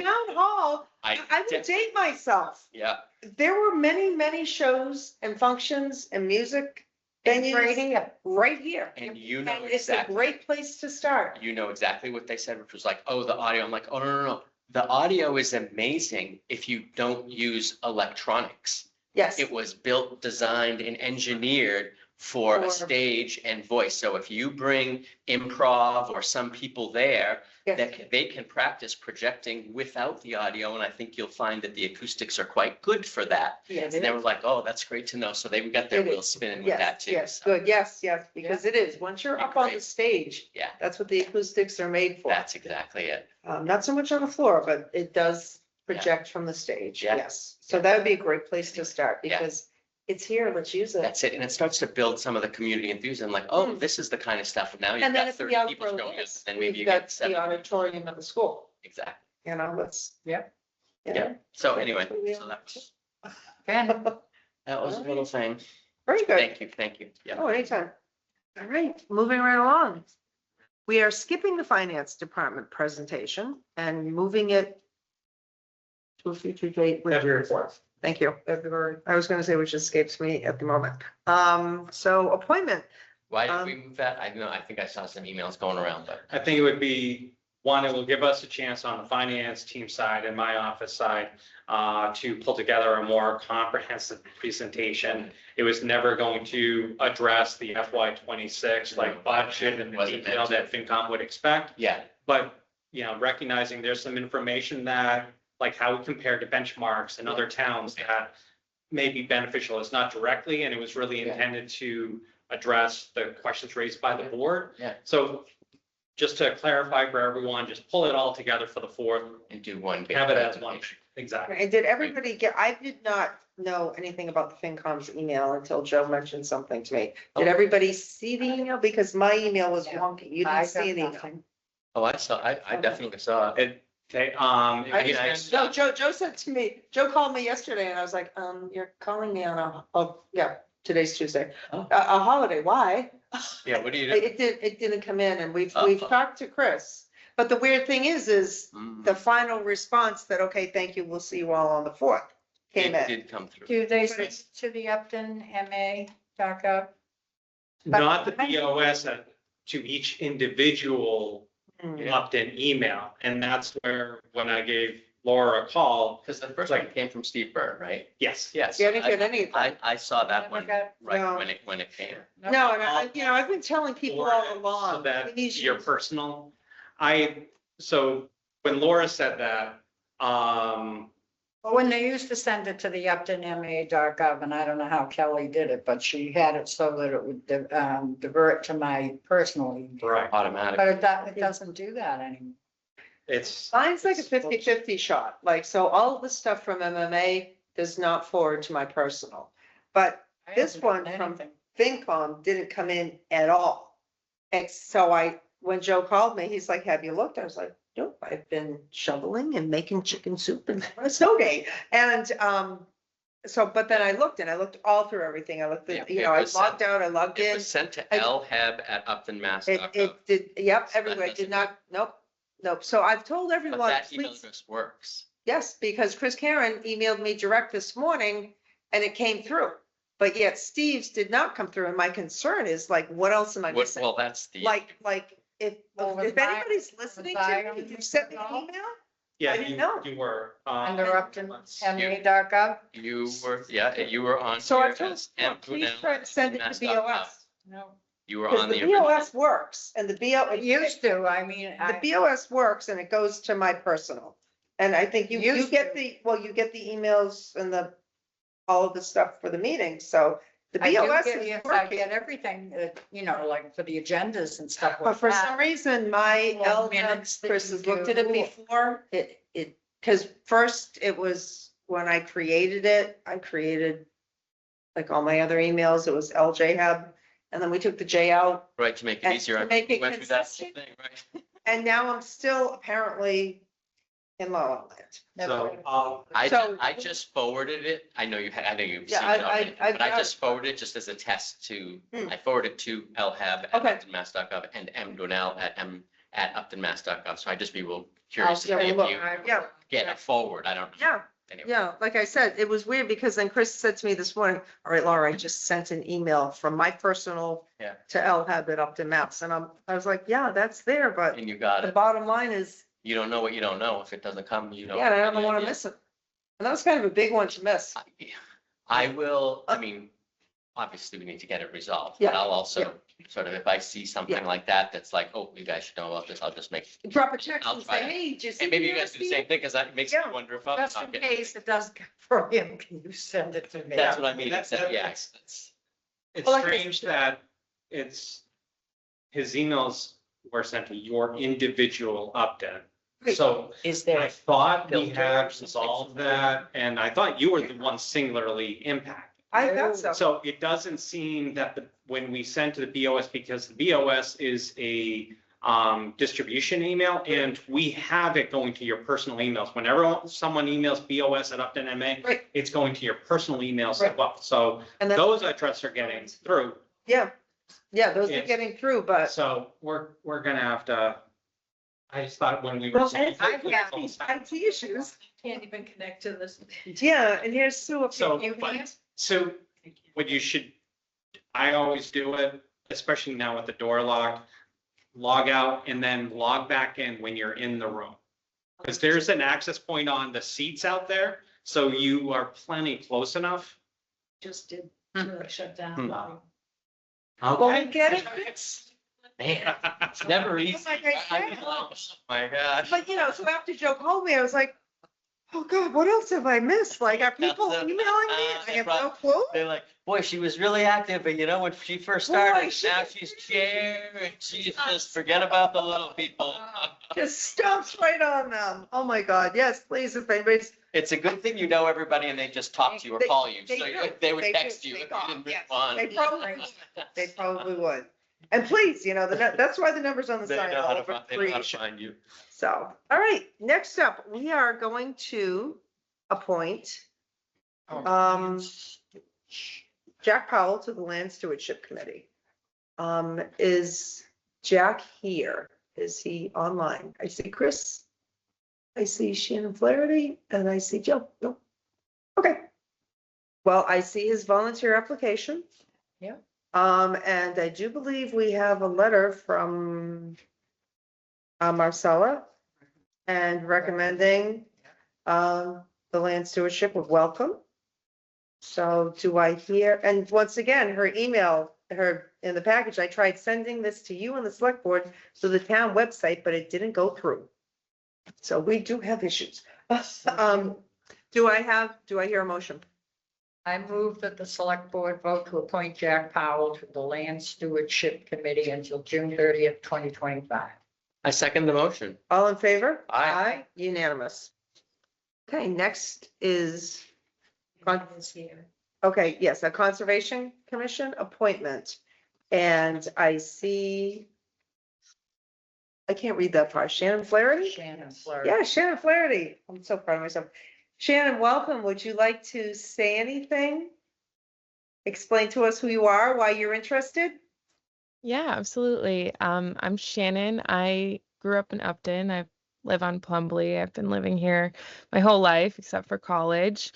Town hall, I would date myself. yeah, There were many, many shows and functions and music right venues here. right here. and you know And it's a exactly. great place to start. You know exactly what they said, which was like, oh, the audio. I'm like, oh, no. The audio is amazing if you don't use electronics. Yes, It was built, designed, and engineered for a For- stage and voice. So if you bring improv or some people there, yes. they can practice projecting without the audio. And I think you'll find that the acoustics are quite good for that. Yes, And they were like, oh, that's great to know. So they got their It wheels is. spinning with that Yes, too. yes, So good, yes, because it is. Once you're up on the Great. stage, Yeah, that's what the acoustics are made for. that's exactly it. Not so much on the floor, but it does project from the stage, Yeah. yes. So that would be a great place to start Yeah. because it's here, let's use it. That's it. And it starts to build some of the community enthusiasm, like, oh, Mm. this is the kind of stuff. And now you've And then got if 30 we people outgrow showing up, this, then maybe you we've get got the 7. auditorium of the school, Exactly. let's. Yep. Yeah. So That's anyway, what we so are. that was, Ben, that was a little thing. Very good. Thank you. Yeah. Oh, anytime. All right, moving right along. We are skipping the finance department presentation and moving it to a future date. February 4th. Thank you. February. I was gonna say, which escapes me at the moment. So appointment, Why did we move that? I know, I think I saw some emails going around, but I think it would be, one, it will give us a chance on the finance team side and my office side to pull together a more comprehensive presentation. It was never going to address the FY 26 like budget and the Wasn't detail that FinCom would expect. yeah, But, you know, recognizing there's some information that, like how we compare to benchmarks in other towns that may be beneficial. It's not directly, and it was really Yeah. intended to address the questions raised by the board. Yeah. So just to clarify for everyone, just pull it all together for the 4th, and do one. big have it as one. presentation. Exactly. and did everybody get, I did not know anything about the FinCom's email until Joe mentioned something to me. Did everybody see the email? Because my email was Yeah. wonky. You I didn't see got the email. nothing. Oh, I definitely saw it. It, okay, I mean, I- just- No, Joe said to me, Joe called me yesterday and I was like, you're calling me on yeah, today's Tuesday. Oh. A holiday, why? Yeah, what do you do? It didn't come in and we've Oh. talked to Chris. But the weird thing is Mm, the final response that, okay, thank you, we'll see you all on the 4th came It in. did come through. Do they send it to the Upton MA backup? not the BOS to each individual Hmm. opt-in email. And that's where, when I gave Laura a call, Because the first one came from Steve Byrne, right? yes. Yes. You didn't get anything. I saw that one Okay. right No. when it came. No, and I've been telling people all So along. that please your use- personal, so when Laura said that, When they used to send it to the uptonma.gov, and I don't know how Kelly did it, but she had it so that it would divert to my personal email. right, Automatic. But it doesn't do that anymore. it's, Mine's like a 50-50 shot, like, so all of the stuff from MMA does not forward to my personal. But I This haven't gotten one from- anything. FinCom didn't come in at all. And so when Joe called me, he's like, have you looked? I was like, nope, I've been shoveling and making chicken soup and having a snow day. And, so, but then I looked all through everything. I looked, Yeah, you it know, I was logged out, I logged It in. was sent to I- lheb@uptonmass.gov. It did, yep, So that everywhere. It did doesn't- not, nope. So I've told But everyone, that email please, address works. yes, because Chris Karen emailed me direct this morning and it came through. But yet Steve's did not come through. And my concern is like, what else am I What, missing? well, that's the. Like, if Well, was if I- anybody's listening to I me, you sent me an involved? email? yeah, I didn't know. you were. Under let's- uptonma.gov? You were, yeah, you were on. So I here told, as M. please Brunel try to send it to @uptonmass.gov. BOS. No. You were Because on the the original. BOS works and the It used to, I mean, The BOS works and it goes to my personal. And I think you Used get to. you get the emails and all of the stuff for the meeting. So the I do BOS get, is yes, I working. get everything, like for the agendas and stuff But like for some that. reason, my Well, L minutes that Chris you has looked at it do. before, because first it was when I created it, I created like all my other emails, it was LJ Hub. And then we took the J out Right, to make it And easier. to I make it went through that whole consistent. thing, right? and now I'm still apparently in La La Land. So, So- I just forwarded it. I know you've seen Yeah, it already, I- but I just forwarded it just as a test to, Hmm. I forwarded to Okay. lheb@uptonmass.gov and mdonell@uptonmass.gov. So I'd just be real curious Yeah, if you look, yeah. get a forward. I don't know. Yeah, Anyway. yeah, like I said, it was weird because then Chris said to me this morning, all right, Laura, I just sent an email from my personal Yeah. to LHAB at Upton Maps. And I was like, yeah, that's there, but And you got the it. bottom line is, You don't know what you don't know. If it doesn't come, you don't. yeah, I don't have want any to idea. miss it. And that was kind of a big one to miss. I will, I mean, obviously we need to get it resolved, but Yeah, I'll also sort of, if I see something Yeah. like that, that's like, oh, you guys should know about this, I'll just make. Drop a text I'll and try say, that. hey, just. And maybe you guys do the same thing, because that makes me Yeah. wonder if I'm Just not in getting. case it does come from him, can you send it to me? That's what I mean, That- except, that- yeah, that's- that's- it's Well, like I strange that his emails were sent to your individual opt-in. Right. So Is I there, thought we filter or had something? resolved that, and I thought you were the one singularly impacted. I thought so. So it doesn't seem that when we send to the BOS, because the BOS is a distribution email, and we have it going to your personal emails. Whenever someone emails BOS@UptonMA, Right. it's going to your personal emails as Right. well. So And then, those addresses are getting through. yeah, those are Yes. getting through, but. So we're gonna have to, I just thought when we. Well, and I've got these IT issues. Can't even connect to this. Yeah, and here's Sue. if So, you- so what you should, I always do it, especially now with the door locked, log out and then log back in when you're in the room. Because there's an access point on the seats out there, so you are plenty close enough. Just did, shut down. Well, we get it fixed. Man, it's never easy. Like I said. Oh my gosh. But so after Joe called me, I was like, oh God, what else have I missed? Like, are people emailing me? I have no clue. They're like, boy, she was really active, but when she first Boy, started, she- now she's chair and she's just forget about the little people. Just stomps right on them. Oh my God. Yes, please, if anybody's. It's a good thing you know everybody and they just talk to you or They- call you. they So do. they would They text do. you They if call, you didn't yes. respond. They probably would. And please, that's why the number's on the They sign know all how to over find, they know how to creation. find you. So, all right, next up, we are going to appoint Jack Powell to the Land Stewardship Committee. Is Jack here? Is he online? I see Chris. I see Shannon Flaherty and I see Jill. Nope. Okay. Well, I see his volunteer application. Yeah. And I do believe we have a letter from Marcella and recommending the land stewardship of welcome. So do I hear, and once again, her email, her in the package, I tried sending this to you and the select board to the town website, but it didn't go through. So we do have issues. Do I hear a motion? I move that the select board vote to appoint Jack Powell to the Land Stewardship Committee until June 30th, 2025. I second the motion. All in favor? Aye. Unanimous. Okay, next is, Is here. okay, yes, a Conservation Commission appointment. And I see, I can't read that part. Shannon Flaherty? Shannon Flaherty. Yeah, Shannon Flaherty. I'm so proud of myself. Shannon, welcome. Would you like to say anything? Explain to us who you are, why you're interested? Yeah, absolutely. I'm Shannon. I grew up in Upton. I live on Plumbley. I've been living here my whole life except for college.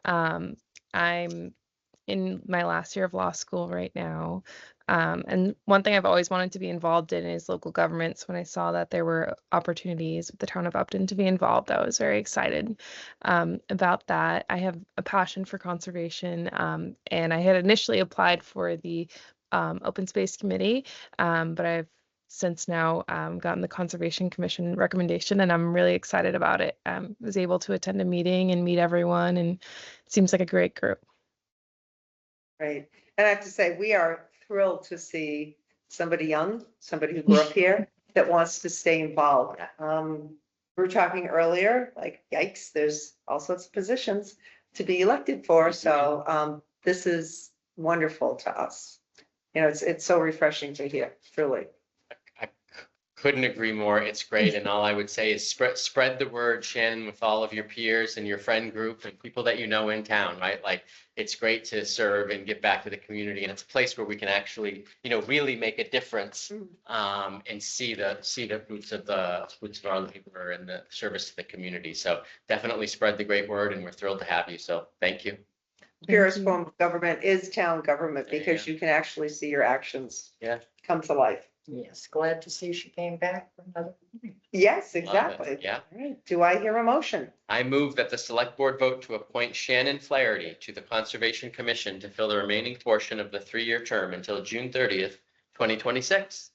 I'm in my last year of law school right now. And one thing I've always wanted to be involved in is local governments. When I saw that there were opportunities with the town of Upton to be involved, I was very excited about that. I have a passion for conservation, and I had initially applied for the Open Space Committee, but I've since now gotten the Conservation Commission recommendation, and I'm really excited about it. Was able to attend a meeting and meet everyone, and it seems like a great group. Right. And I have to say, we are thrilled to see somebody young, somebody who grew up here that wants to stay involved. We were talking earlier, like yikes, there's all sorts of positions to be elected for. So this is wonderful to us. It's so refreshing to hear, truly. I couldn't agree more. It's great. And all I would say is spread the word, Shannon, with all of your peers and your friend group and people that you know in town, right? Like, it's great to serve and give back to the community. And it's a place where we can actually, really make a difference and see the fruits of our labor and the service to the community. So definitely spread the great word, and we're thrilled to have you. So thank you. Purest form of government is town government There you because go. you can actually see your actions Yeah. come to life. Yes, glad to see she came back for another meeting. Yes, Love it. exactly. Yeah. All right. Do I hear a motion? I move that the select board vote to appoint Shannon Flaherty to the Conservation Commission to fill the remaining portion of the 3-year term until June 30th, 2026.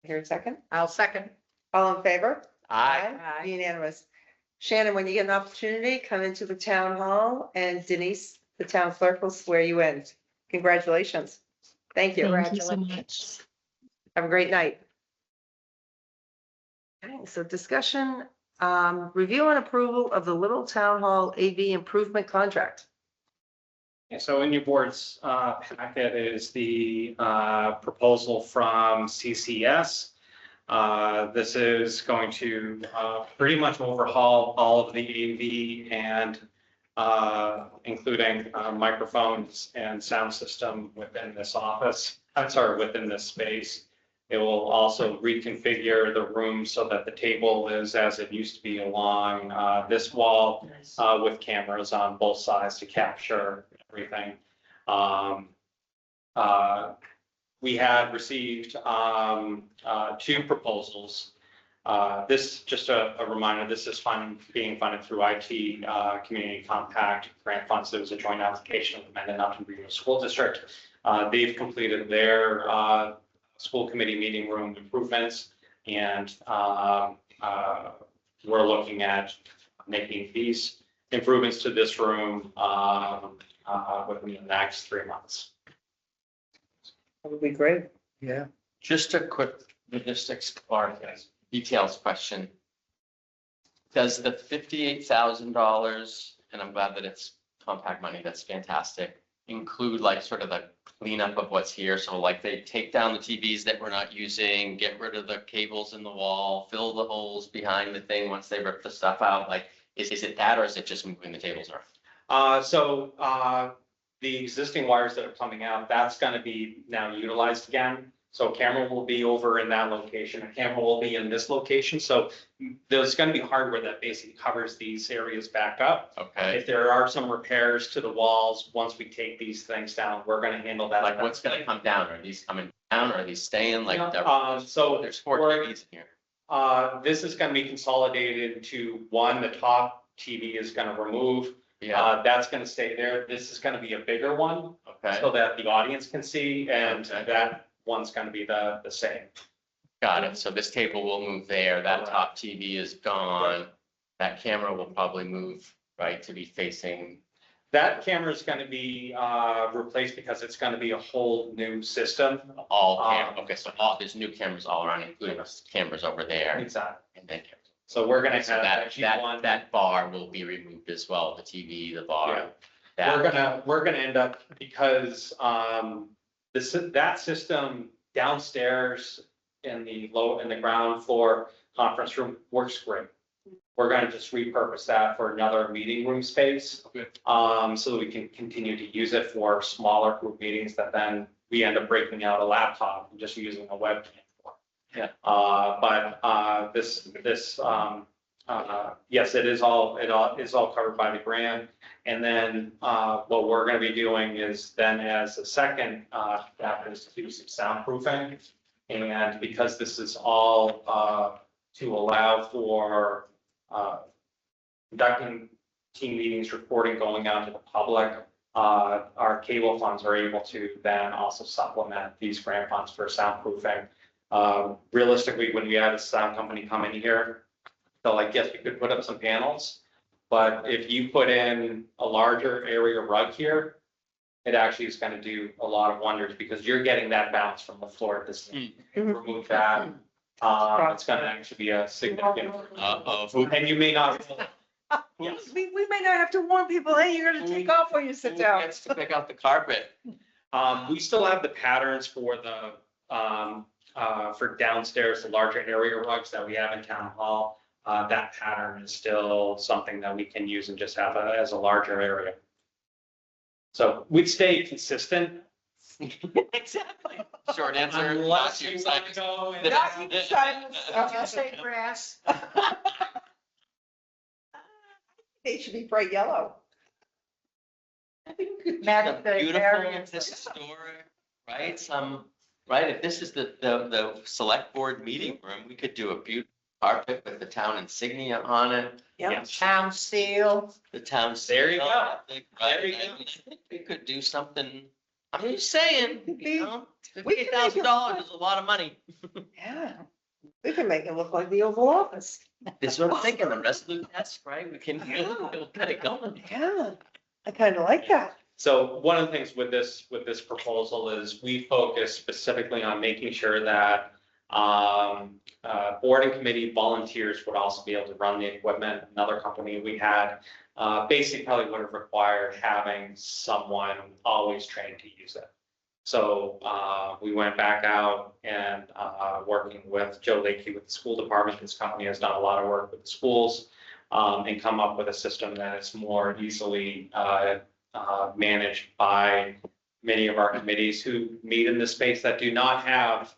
Hear a second? I'll second. All in favor? Aye. Aye. Unanimous. Shannon, when you get an opportunity, come into the town hall and Denise, the town clerk, will swear you in. Congratulations. Thank you. Thank you so much. Have a great night. Okay, so discussion, review and approval of the Little Town Hall AV improvement contract. So in your board's packet is the proposal from CCS. This is going to pretty much overhaul all of the AV and including microphones and sound system within this office. I'm sorry, within this space. It will also reconfigure the room so that the table is as it used to be along this wall with cameras on both sides to capture everything. We had received 2 proposals. This, just a reminder, this is being funded through IT Community Compact grant funds. There was a joint application with the Mendon Upton Regional School District. They've completed their school committee meeting room improvements, and we're looking at making these improvements to this room within the next 3 months. That would be great. Yeah. Just a quick logistics or details question. Does the $58,000, and I'm glad that it's compact money, that's fantastic, include like sort of the cleanup of what's here? So like they take down the TVs that we're not using, get rid of the cables in the wall, fill the holes behind the thing once they rip the stuff out? Like, is it that, or is it just moving the tables around? The existing wires that are coming out, that's gonna be now utilized again. So a camera will be over in that location, a camera will be in this location. So there's gonna be hardware that basically covers these areas back up. Okay, If there are some repairs to the walls, once we take these things down, we're gonna handle that. like what's gonna come down? Are these coming down, or are these staying? Like, So there's 4 we're- TVs in here. This is gonna be consolidated to one. The top TV is gonna remove. Yeah, That's gonna stay there. This is gonna be a bigger one okay, so that the audience can see, and Okay. that one's gonna be the same. got it. So this table will move there. That Correct. top TV is gone. That camera will probably move, right, to be facing. That camera is gonna be replaced because it's gonna be a whole new system. Okay, so all, there's new cameras all around, including those cameras over there, Exactly. and then cameras. So we're gonna So have that, actually that, one. that bar will be removed as well, the TV, the Yeah. bar. We're gonna end up, because that system downstairs in the ground floor conference room works great. We're gonna just repurpose that for another meeting room space. Okay. So that we can continue to use it for smaller group meetings that then we end up breaking out a laptop and just using a webcam for. Yeah. Yes, it is all covered by the grant. And then, what we're gonna be doing is then as a second, that is to do some soundproofing. And because this is all, to allow for, conducting team meetings, reporting going out to the public, our cable funds are able to then also supplement these grant funds for soundproofing. Realistically, when we had a sound company come in here, they're like, yes, we could put up some panels, but if you put in a larger area rug here, it actually is gonna do a lot of wonders, because you're getting that bounce from the floor at this. Remove that, it's gonna actually be a significant. Uh-oh. And you may not. Yes. We may not have to warn people, hey, you're gonna take off when you sit Who down. gets to pick out the carpet? We still have the patterns for for downstairs, the larger area rugs that we have in town hall. That pattern is still something that we can use and just have as a larger area. So we'd stay consistent. Exactly. Short answer. Unless not you your want to side. go in. Not you silence, you say grass. They should be bright yellow. Matt, the Beautiful, areas- historic, right? Right, if this is the select board meeting room, we could do a beautiful carpet with the town insignia on it. Yes. Town seal. The town. There you seal, go. I think, right? There you I go. mean, I think we could do something, I'm just saying, you know, We can make it $58,000 is a lot of money. Yeah, we can make it look like the Oval Office. This is what I'm thinking, the Resolute desk, right? We can, we'll get it going. Yeah, I kind of like that. So one of the things with this proposal is we focus specifically on making sure that board and committee volunteers would also be able to run the equipment. Another company we had, basically probably would have required having someone always trained to use it. So we went back out and working with Joe Lakey with the school department. This company has done a lot of work with the schools and come up with a system that is more easily managed by many of our committees who meet in this space that do not have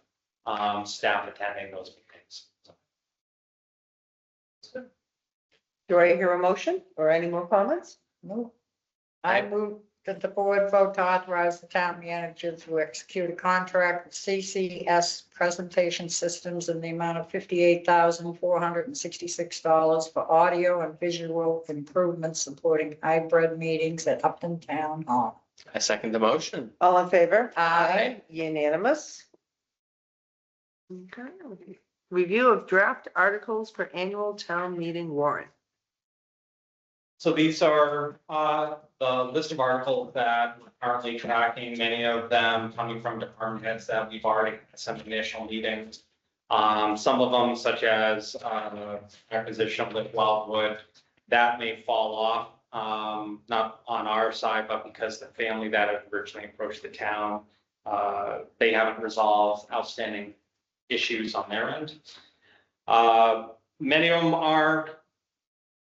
staff attending those meetings. Do I hear a motion or any more comments? No. I move that the board vote to authorize the town manager to execute a contract with CCS Presentation Systems in the amount of $58,466 for audio and visual improvements supporting hybrid meetings at Upton Town Hall. I second the motion. All in favor? Aye. Unanimous. Okay. Review of draft articles for annual town meeting warrant. So these are the list of articles that we're currently tracking, many of them coming from department heads that we've already had some initial meetings. Some of them, such as acquisition of Lift Wildwood, that may fall off, not on our side, but because the family that had originally approached the town, they haven't resolved outstanding issues on their end. Many of them are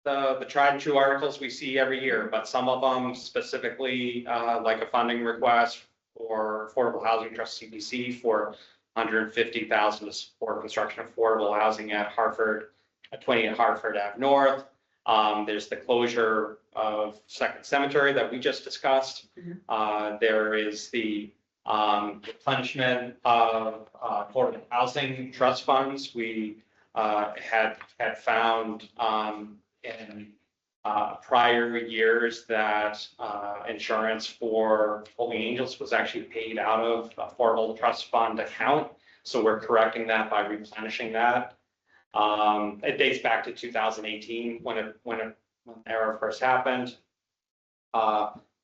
the tried and true articles we see every year, but some of them specifically, like a funding request for Affordable Housing Trust CPC for $150,000 to support construction of affordable housing at Hartford, at 20 Hartford Ave North. There's the closure of Second Cemetery that we just discussed. There is the replenishment of affordable housing trust funds. We had found in prior years that insurance for Holy Angels was actually paid out of affordable trust fund account. So we're correcting that by replenishing that. It dates back to 2018 when the error first happened.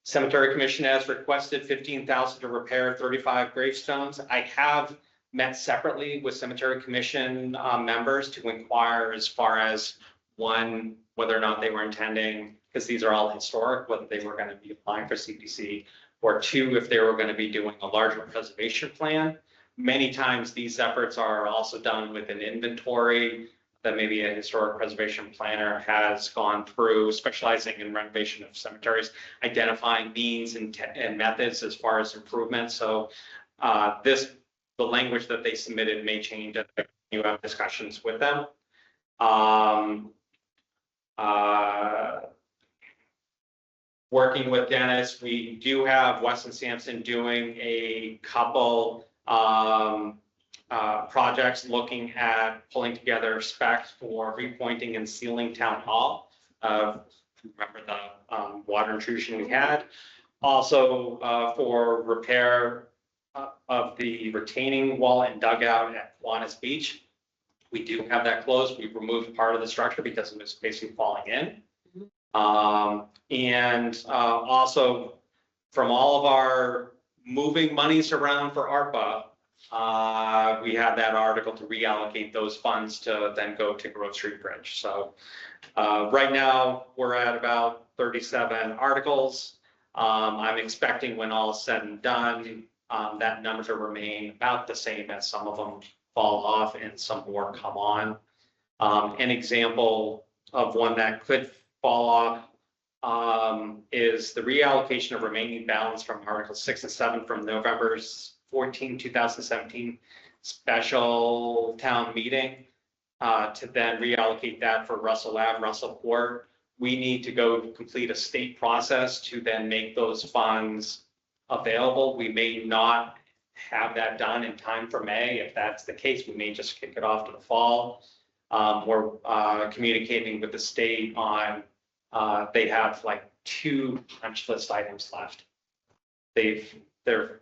Cemetery Commission has requested $15,000 to repair 35 gravestones. I have met separately with Cemetery Commission members to inquire as far as one, whether or not they were intending, because these are all historic, whether they were going to be applying for CPC, or two, if they were going to be doing a larger preservation plan. Many times these efforts are also done with an inventory that maybe a historic preservation planner has gone through, specializing in renovation of cemeteries, identifying means and methods as far as improvements. So the language that they submitted may change as you have discussions with them. Working with Dennis, we do have Weston Sampson doing a couple projects looking at pulling together specs for repointing and sealing town hall. Remember the water intrusion we had. Also for repair of the retaining wall and dugout at Kiwanis Beach. We do have that closed. We've removed part of the structure because it was basically falling in. And also from all of our moving monies around for ARPA, we have that article to reallocate those funds to then go to Grove Street Bridge. So right now we're at about 37 articles. I'm expecting when all is said and done, that number to remain about the same, as some of them fall off and some more come on. An example of one that could fall off is the reallocation of remaining balance from Articles 6 and 7 from November 14, 2017 special town meeting to then reallocate that for Russell Ave, Russell Court. We need to go complete a state process to then make those funds available. We may not have that done in time for May. If that's the case, we may just kick it off to the fall. We're communicating with the state on, they have like 2 punch list items left. They're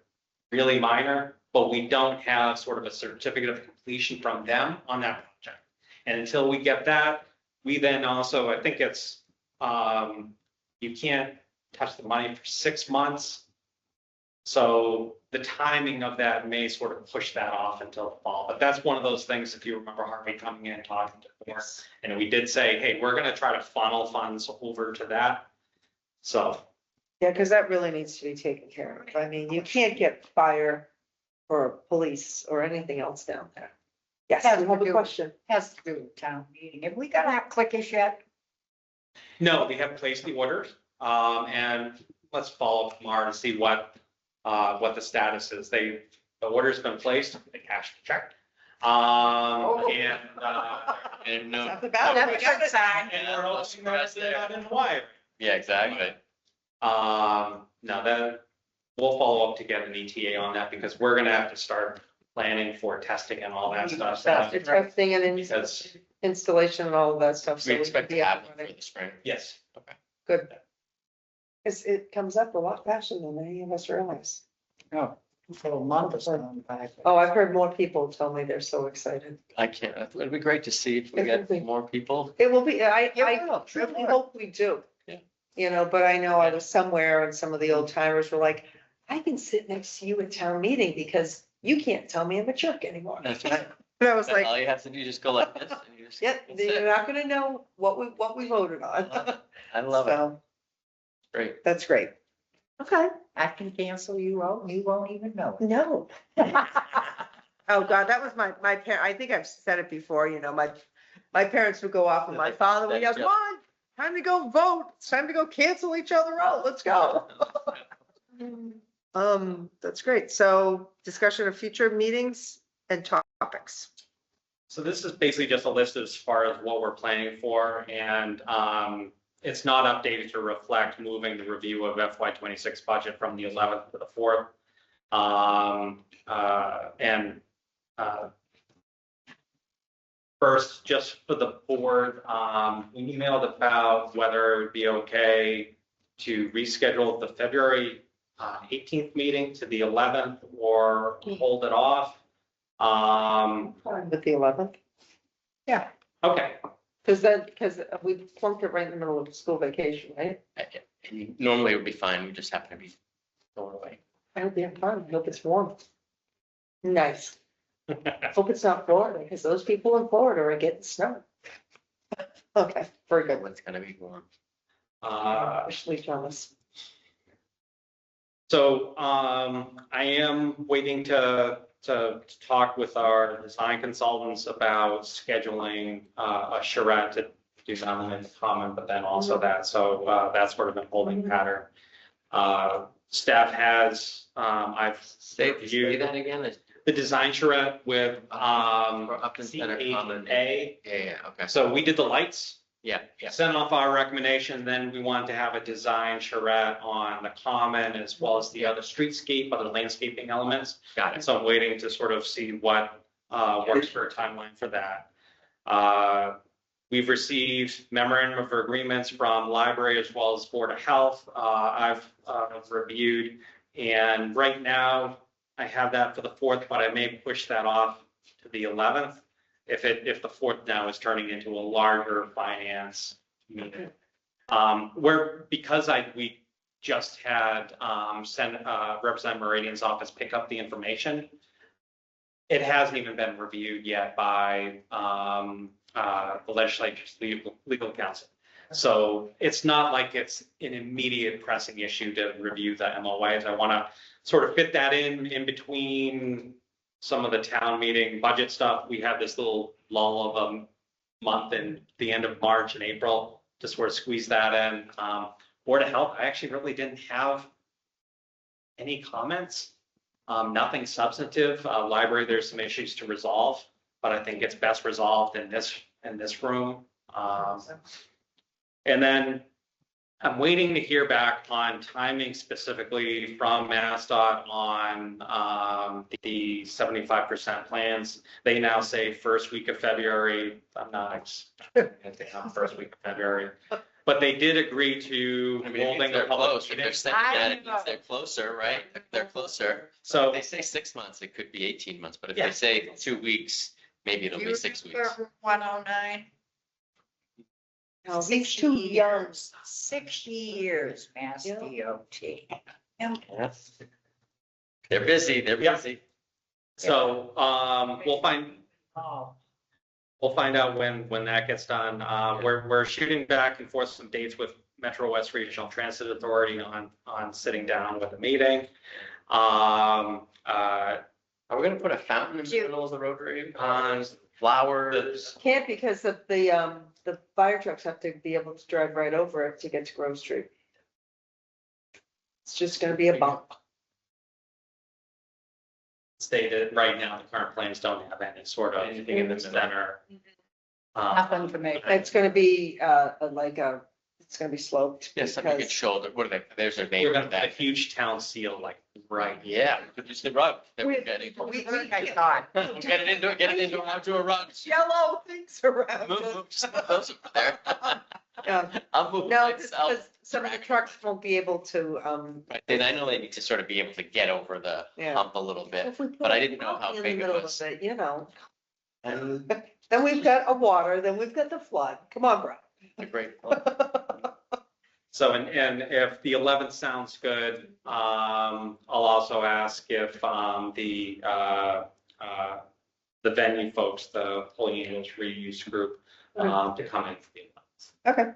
really minor, but we don't have sort of a certificate of completion from them on that project. And until we get that, we then also, I think it's, you can't touch the money for 6 months. So the timing of that may sort of push that off until the fall, but that's one of those things, if you remember Harvey coming in and talking to the board. And we did say, hey, we're gonna try to funnel funds over to that. So, Yeah, because that really needs to be taken care of. I mean, you can't get fire or police or anything else down there. Yes, Has you to have a do- question. Has to do with town meeting. Have we got our clickers yet? no, we have placed the orders, and let's follow up tomorrow to see what the status is. The order's been placed, they cashed the check. And no, That's about it. We got it. And we're hoping that they're not in the wire. yeah, exactly. No, that, we'll follow up to get an ETA on that because we're gonna have to start planning for testing and all that stuff. The testing and Because, installation and all of that stuff. so We can expect be to up have and them running. for the spring. yes, Good. It comes up a lot faster than any of us realize. No. For a month or something back. Oh, I've heard more people tell me they're so excited. I can't, it'd be great to see if we It get would be. more people. It will be, I It will, truly sure. hope we do. Yeah. You know, but I know I was somewhere and some of the old timers were like, I can sit next to you at town meeting because you can't tell me I'm a jerk anymore. That's right. And I was All like, you have to do is just go like this and you just. yeah, that's you're it. not gonna know what we voted on. I love it. So, Great. that's great. Okay, I can cancel you out and you won't even know it. no. Oh, God, that was my parent, I think I've said it before, you know, my parents would go off and my father would yell, come on, time to go vote, it's time to go cancel each other out, let's go. That's great. So discussion of future meetings and topics. so this is basically just a list as far as what we're planning for, and it's not updated to reflect moving the review of FY '26 budget from the 11th to the 4th. First, just for the board, we emailed about whether it would be okay to reschedule the February 18th meeting to the 11th or hold it off. With the 11th, Okay, because we plunked it right in the middle of the school vacation, right? And normally it would be fine, we just happen to be going away. I hope you have fun. I hope it's warm. Nice. Hope it's not Florida, because those people in Florida are getting snow. Okay, very good. It's gonna be warm. Especially jealous. So I am waiting to talk with our design consultants about scheduling a charrette to do not in common, but then also that. So that's sort of a holding pattern. Staff has, I've Say reviewed that again. the design charrette with For Upton Center Common. C8A. Yeah, okay. So we did the lights. Yeah, yeah. Sent off our recommendation, then we wanted to have a design charrette on the common as well as the other streetscape, other landscaping elements. Got it. So I'm waiting to sort of see what works for a timeline for that. We've received memorandum of agreements from library as well as Board of Health. I've reviewed, and right now I have that for the 4th, but I may push that off to the 11th. If the 4th now is turning into a larger finance meeting. Because we just had Representative Meridian's office pick up the information. It hasn't even been reviewed yet by the legislature's legal counsel. So it's not like it's an immediate pressing issue to review the MOAs. I want to sort of fit that in between some of the town meeting budget stuff. We have this little lull of a month in the end of March and April to sort of squeeze that in. Board of Health, I actually really didn't have any comments. Nothing substantive. Library, there's some issues to resolve, but I think it's best resolved in this room. And then I'm waiting to hear back on timing specifically from MassDOT on the 75% plans. They now say first week of February. I'm not expecting first week of February, but they did agree to I mean, holding they're a public close. If meeting. they're saying that, it means they're closer, right? They're closer. So If they say 6 months, it could be 18 months, but if Yeah. they say 2 weeks, maybe it'll be 6 weeks. 109. No, he's too young. 60 years, Mass Yeah. DOT. Yes. They're busy, they're Yeah. busy. So, we'll find, Oh, we'll find out when that gets done. We're shooting back and forth some dates with Metro West Regional Transit Authority on sitting down with a meeting. Are we gonna put a fountain in the Cute. middle of the rotary? On flowers? Can't because of the fire trucks have to be able to drive right over it to get to Grove Street. It's just gonna be a bump. Stated right now, the current plans don't have any sort of Anything in the middle. center. nothing to make. It's gonna be, it's gonna be sloped. Yeah, something because- good shoulder, what are they, there's their name We're for gonna put a that. huge town seal like right. Yeah, we could use the rug that we're We- getting. I thought. Get it into a rug. Yellow things around Move, it. move some of those over there. Yeah. I'll move No, myself. because some of the trucks won't be able to, Right, then I know they need to sort of be able to get over the Yeah. hump a little bit. if we put But I a didn't know how fountain in the big it middle of was. you know, And then we've got a water, then we've got the flood. Come on, bro. a great, So, and if the 11th sounds good, I'll also ask if the venue folks, the Holy Angels Reuse Group, to come in for the 11th. Okay.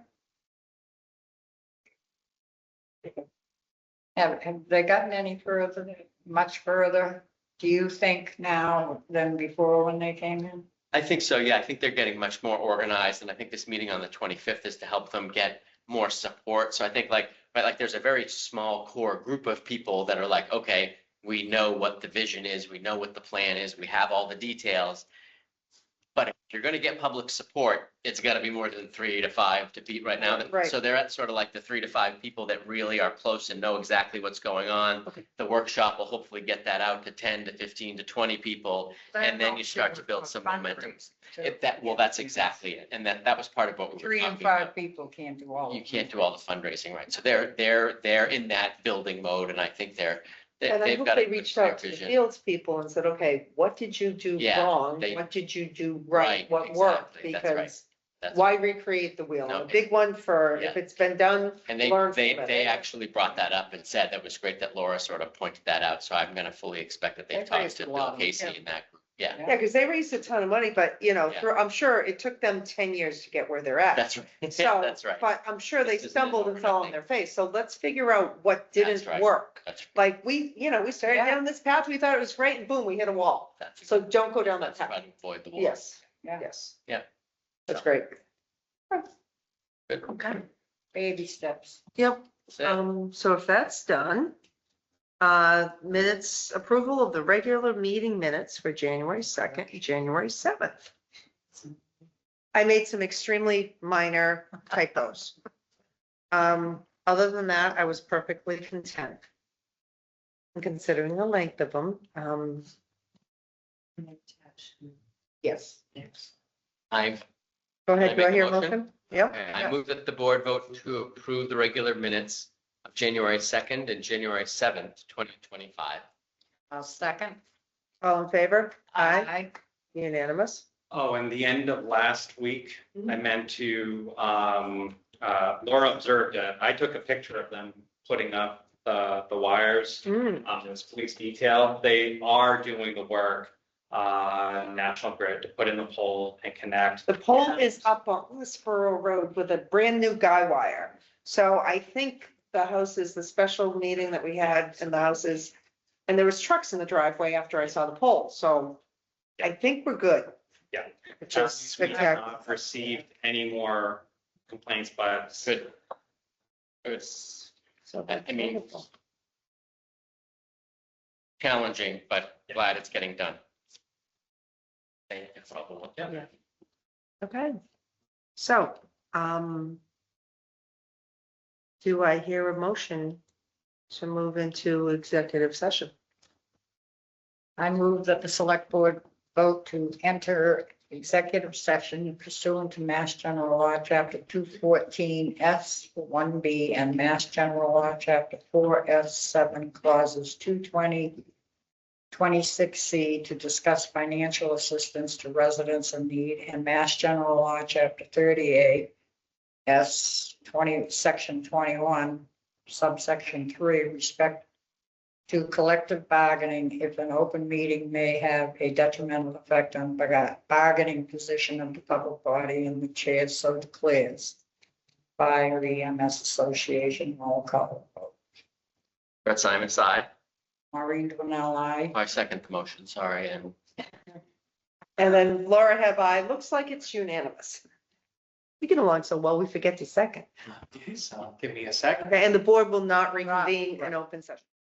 Have they gotten any further, much further, do you think now than before when they came in? I think so, yeah, I think they're getting much more organized, and I think this meeting on the 25th is to help them get more support. So I think like, right, like there's a very small core group of people that are like, okay, we know what the vision is, we know what the plan is, we have all the details. But if you're gonna get public support, it's gotta be more than 3 to 5 to beat right now. Right. So they're at sort of like the 3 to 5 people that really are close and know exactly what's going on. Okay. The workshop will hopefully get that out to 10 to 15 to 20 people. And then you start to build some momentum. Well, that's exactly it. And that was part of what we were 3 and talking about. 5 people can't do all of You it. can't do all the fundraising, right? So they're in that building mode, and I think And I they've hope got they a reached clear out to the vision. fields people and said, okay, what did you do Yeah, wrong? they- What did you do right? Right, What worked? exactly. That's right. Because That's- why recreate the wheel? No. A big one for, if Yeah. it's been done, And learn they from it. they actually brought that up and said that was great that Laura sort of pointed that out. So I'm gonna fully expect that they've They talked raised to a Bill lot of- Casey yeah. in that group. Yeah, yeah, because they raised a ton of money, but Yeah. I'm sure it took them 10 years to get where they're at. that's right. So, That's right. But I'm sure they This isn't stumbled and fell on overnight. their face. So let's figure out what That's didn't right. work. That's, Like we started Yeah. down this path, we thought it was great and boom, we hit a wall. that's. So don't go down that Let's try path. to avoid the wall. Yes, Yeah. yes. Yeah. That's great. Good. Okay. Baby steps. Yep. That's it. So if that's done, minutes, approval of the regular meeting minutes for January 2nd, January 7th. I made some extremely minor typos. Other than that, I was perfectly content. And considering the length of them, yes. I Go Can I ahead, do I make a hear a motion? motion? Yep. I move that the board vote to approve the regular minutes of January 2nd and January 7th, 2025. I'll second. All in favor? Aye. Unanimous? Oh, and the end of last week, Mm-hmm. I meant to, Laura observed that I took a picture of them putting up the wires. Mm, This police detail, they are doing the work, National Grid to put in the pole and connect. The pole is up on Westboro Road with a brand new guy wire. So I think the house is the special meeting that we had in the houses. And there was trucks in the driveway after I saw the pole, so I think we're good. Yeah. Which is We have spectacular. not received any more complaints, but Good. Good. So I that's mean, wonderful. challenging, but glad it's getting done. Thank you for all the work. Yeah. Okay. So, do I hear a motion to move into executive session? I move that the select board vote to enter executive session pursuant to Mass General Law, Chapter 214, S1B, and Mass General Law, Chapter 4, S7, Clauses 220, 26C, to discuss financial assistance to residents in need, and Mass General Law, Chapter 38, S20, Section 21, subsection 3, to collective bargaining if an open meeting may have a detrimental effect on bargaining position of the public body and the chair so declares. By the EMS Association, roll call vote. Brett Simon side. Maureen Dwinell, aye. I second the motion, sorry, and And then Laura have I, looks like it's unanimous. We get along so well, we forget to second. So give me a second. Okay, and the board will not reconvene in open session.